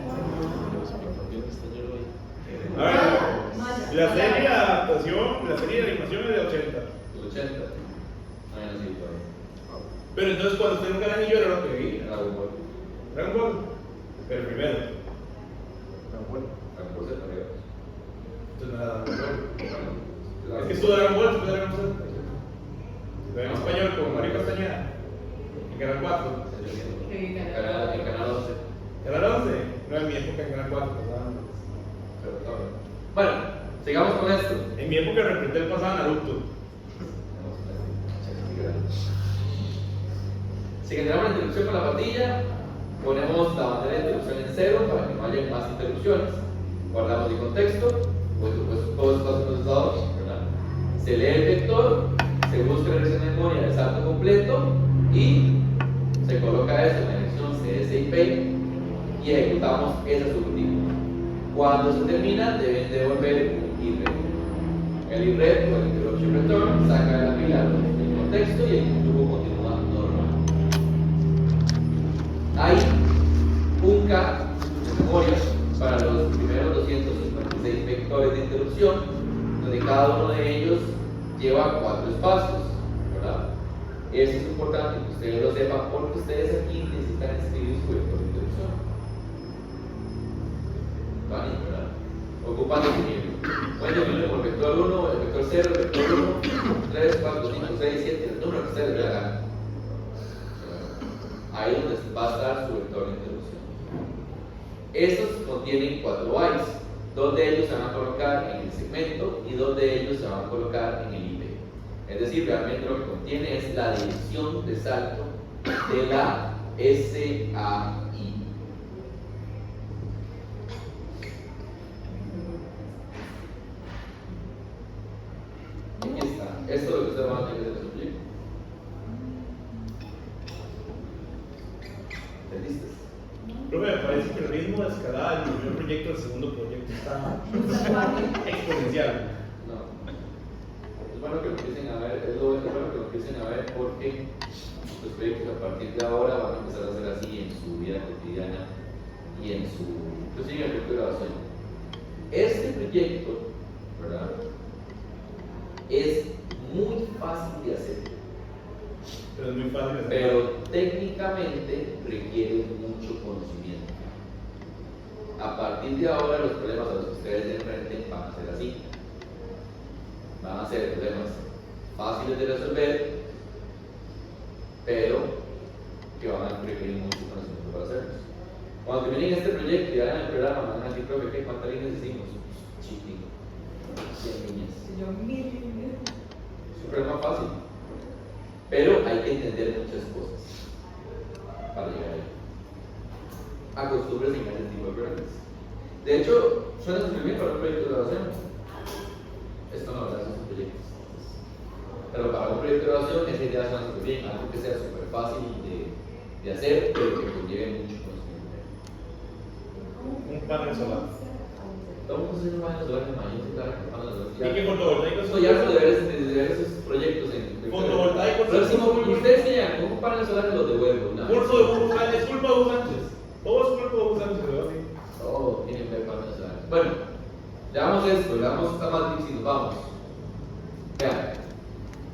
A ver, Maya. la serie de adaptación, la serie de animación es de 80. El 80. No, ya no sé todavía. Pero entonces cuando usted nunca era niño era lo que veía. Dragon Ball. Dragon Ball. Pero primero. Dragon Ball Z, creo. Entonces no era Dragon Ball. Bueno, Es que estuvo Dragon Ball, estuvo Dragon Ball. Se ve en español con Mario Castañeda. En Canal 4. En Canal 11. ¿Canal 11? No, en mi época en Canal 4 pasaban. Pero está bien. Bueno, sigamos con esto. En mi época reprenté el pasado Naruto. Si generamos la interrupción con la patilla, ponemos la bandera de interrupción en 0 para que no haya más interrupciones. Guardamos el contexto, pues todo está procesado, ¿verdad? Se lee el vector, se busca la dirección de memoria del salto completo y se coloca eso en la dirección CSIP y ejecutamos esa subrutina. Cuando se termina, deben devolver un IRET. El IRET o el interruption return saca de la pila el contexto y el tubo continúa normal. Hay un K de memoria para los primeros 256 vectores de interrupción, donde cada uno de ellos lleva 4 espacios, ¿verdad? Eso es importante que ustedes lo sepan porque ustedes aquí necesitan escribir su vector de interrupción. ¿Vale? ¿Verdad? Ocupan definirlo. Pueden definirlo como el vector 1, el vector 0, el vector 1, 3, 4, 5, 6, 7, el número que ustedes les dé la gana. Ahí es donde va a estar su vector de interrupción. Estos contienen 4 bytes, 2 de ellos se van a colocar en el segmento y 2 de ellos se van a colocar en el IP. Es decir, realmente lo que contiene es la dirección de salto de la SAI. Aquí está. Esto es lo que ustedes van a tener que resolver. ¿Entendiste? Profe, me parece que el ritmo de escalada del primer proyecto al segundo proyecto está exponencial. No. Es bueno que lo empiecen a ver, es bueno que lo empiecen a ver porque los proyectos a partir de ahora van a empezar a ser así en su vida cotidiana y en su, inclusive en el proyecto de grabación. Este proyecto, ¿verdad? Es muy fácil de hacer, Pero es muy fácil de hacer. pero técnicamente requiere mucho conocimiento. A partir de ahora los problemas a los que ustedes se enfrenten van a ser así. Van a ser problemas fáciles de resolver, pero que van a requerir mucho conocimiento para hacerlos. Cuando terminen este proyecto y hagan el programa, van a decir, profe, ¿qué? ¿Cuántas líneas hicimos? Chiquito. 100 líneas. Es un problema fácil, pero hay que entender muchas cosas para llegar ahí. Acostúmbrense a ese tipo de problemas. De hecho, suena súper bien para un proyecto de grabación. Esto no, ¿verdad? Son proyectos. Pero para un proyecto de grabación, esa idea suena súper bien, algo que sea súper fácil de hacer, pero que conlleve mucho conocimiento. Un panel solar. Estamos haciendo más solar que imagínense, claro, que van a ¿Y qué fotovoltaicos? Esto ya se debe ver esos proyectos en Fotovoltaicos. próximo, ustedes que llegan con un panel solar los devuelvo. Curso de Hugo Sánchez, es culpa de Hugo Sánchez. Todo es culpa de Hugo Sánchez, ¿verdad? Todo tiene que ver con eso. Bueno, veamos esto, veamos esta matriz y nos vamos. Vean,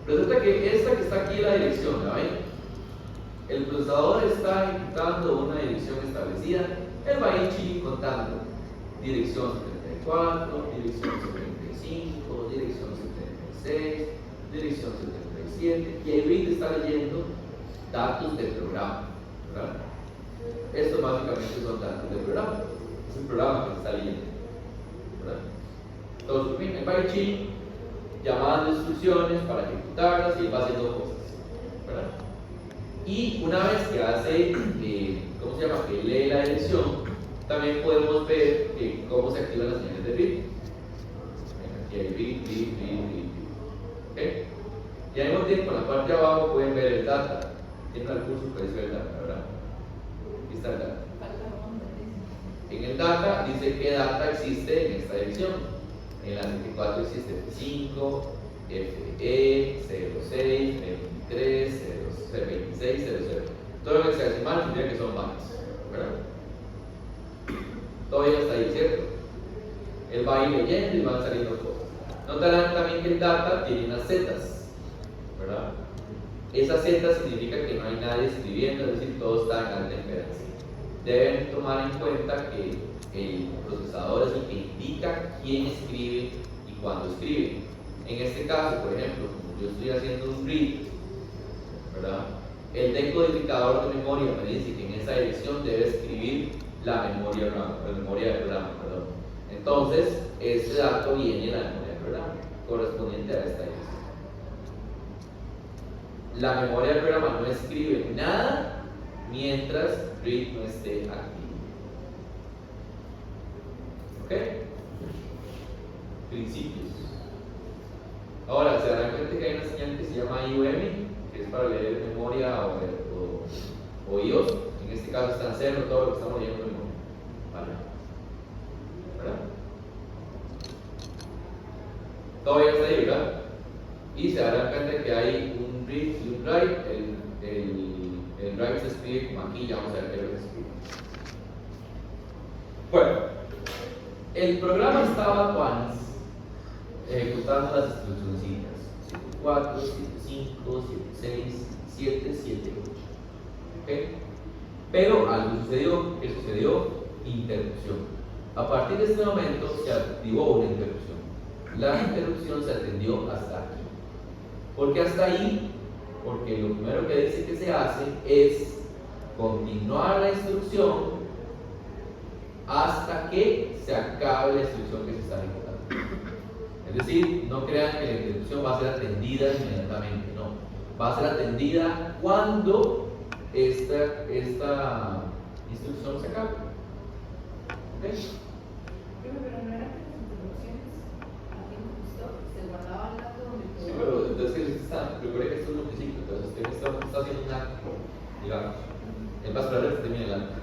resulta que esta que está aquí es la dirección, ¿la ven? El procesador está ejecutando una dirección establecida, él va a ir contando dirección 74, dirección 75, dirección 76, dirección 77, y el read está leyendo datos del programa, ¿verdad? Estos básicamente son datos del programa, es un programa que se está leyendo, ¿verdad? Entonces, el byte llamando instrucciones para ejecutarlas y él va haciendo cosas, ¿verdad? Y una vez que hace, ¿cómo se llama? Que lee la dirección, también podemos ver cómo se activan las señales de read. Aquí hay read. ¿Okay? Y al mismo tiempo, en la parte de abajo pueden ver el data. Tiene un recurso que dice el data, ¿verdad? Aquí está el data. En el data dice qué data existe en esta dirección. En la 74 existe F5, FE, 06, F23, 26, 00. Todo lo que sea decimal significa que son bytes, ¿verdad? Todavía está ahí, ¿cierto? Él va a ir leyendo y van saliendo cosas. Notarán también que el data tiene unas zetas, ¿verdad? Esas zetas significa que no hay nadie escribiendo, es decir, todo está en alta impedancia. Deben tomar en cuenta que el procesador es el que indica quién escribe y cuándo escribe. En este caso, por ejemplo, como yo estoy haciendo un read, ¿verdad? El decodificador de memoria me dice que en esa dirección debe escribir la memoria RAM, la memoria del programa, perdón. Entonces, este dato viene de la memoria del programa, correspondiente a esta dirección. La memoria del programa no escribe nada mientras read no esté activo. ¿Ok? Principios. Ahora, se darán cuenta que hay una señal que se llama IOM, que es para leer memoria o IOS. En este caso está en cero todo lo que estamos leyendo en memoria. ¿Vale? ¿Verdad? Todavía está ahí, ¿verdad? Y se darán cuenta que hay un read y un write. El write se escribe como aquí, ya vamos a ver qué es lo que se escribe. Bueno, el programa estaba ejecutando las instruccioncitas 74, 75, 76, 77, 78. ¿Okay? Pero algo sucedió. ¿Qué sucedió? Interrupción. A partir de este momento se activó una interrupción. La interrupción se atendió hasta aquí. ¿Por qué hasta ahí? Porque lo primero que dice que se hace es continuar la instrucción hasta que se acabe la instrucción que se está ejecutando. Es decir, no crean que la interrupción va a ser atendida inmediatamente, no. Va a ser atendida cuando esta instrucción se acabe. ¿Ok? Pero no era que las interrupciones a tiempo justo se guardaba el dato donde Sí, pero entonces recuerde que esto es un multiciclo, entonces usted está haciendo un acto, digamos. Él va a esperar a que termine el acto.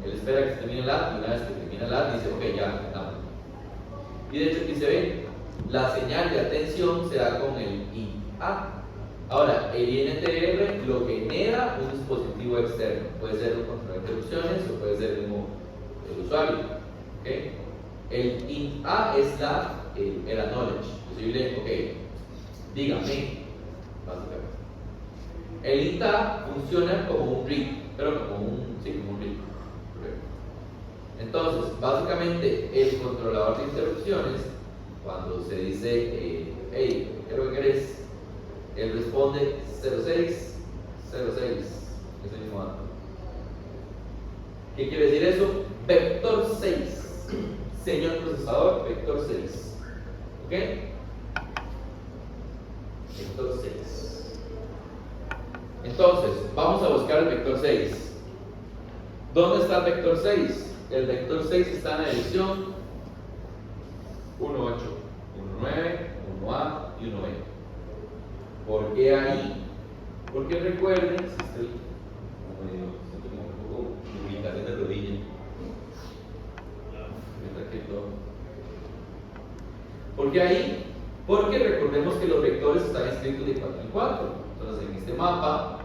Él espera que se termine el acto y una vez que termina el acto dice, ok, ya, estamos. Y de hecho aquí se ve, la señal de atención se da con el INT-A. Ahora, el INTR lo genera un dispositivo externo, puede ser un control de interrupciones o puede ser el usuario. ¿Okay? El INT-A es el acknowledge, posible, ok, dígame, básicamente. El INT-A funciona como un read, pero como un read. Entonces, básicamente, el controlador de interrupciones, cuando se dice, hey, ¿qué es lo que querés? Él responde 06, 06, ese mismo dato. ¿Qué quiere decir eso? Vector 6. Señor procesador, vector 6. ¿Ok? Vector 6. Entonces, vamos a buscar el vector 6. ¿Dónde está el vector 6? El vector 6 está en la dirección 18, 19, 1A y 1B. ¿Por qué ahí? Porque recuerden, si estoy un poco lubricación de rodilla. ¿Por qué ahí? Porque recordemos que los vectores están escritos de 4 en 4. Entonces en este mapa,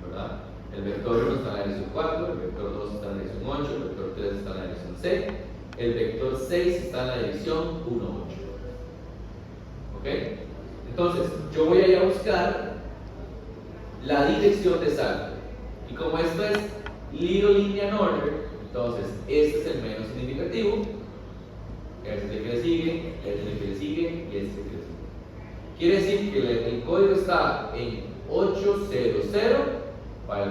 ¿verdad? El vector 1 está en la dirección 4, el vector 2 está en 8, el vector 3 está en la dirección C, el vector 6 está en la dirección 1, 8. ¿Ok? Entonces, yo voy a ir a buscar la dirección de salto. Y como esto es little linear order, entonces este es el menos significativo, este es el que le sigue, este es el que le sigue y este es el que le sigue. Quiere decir que el código está en 800 para el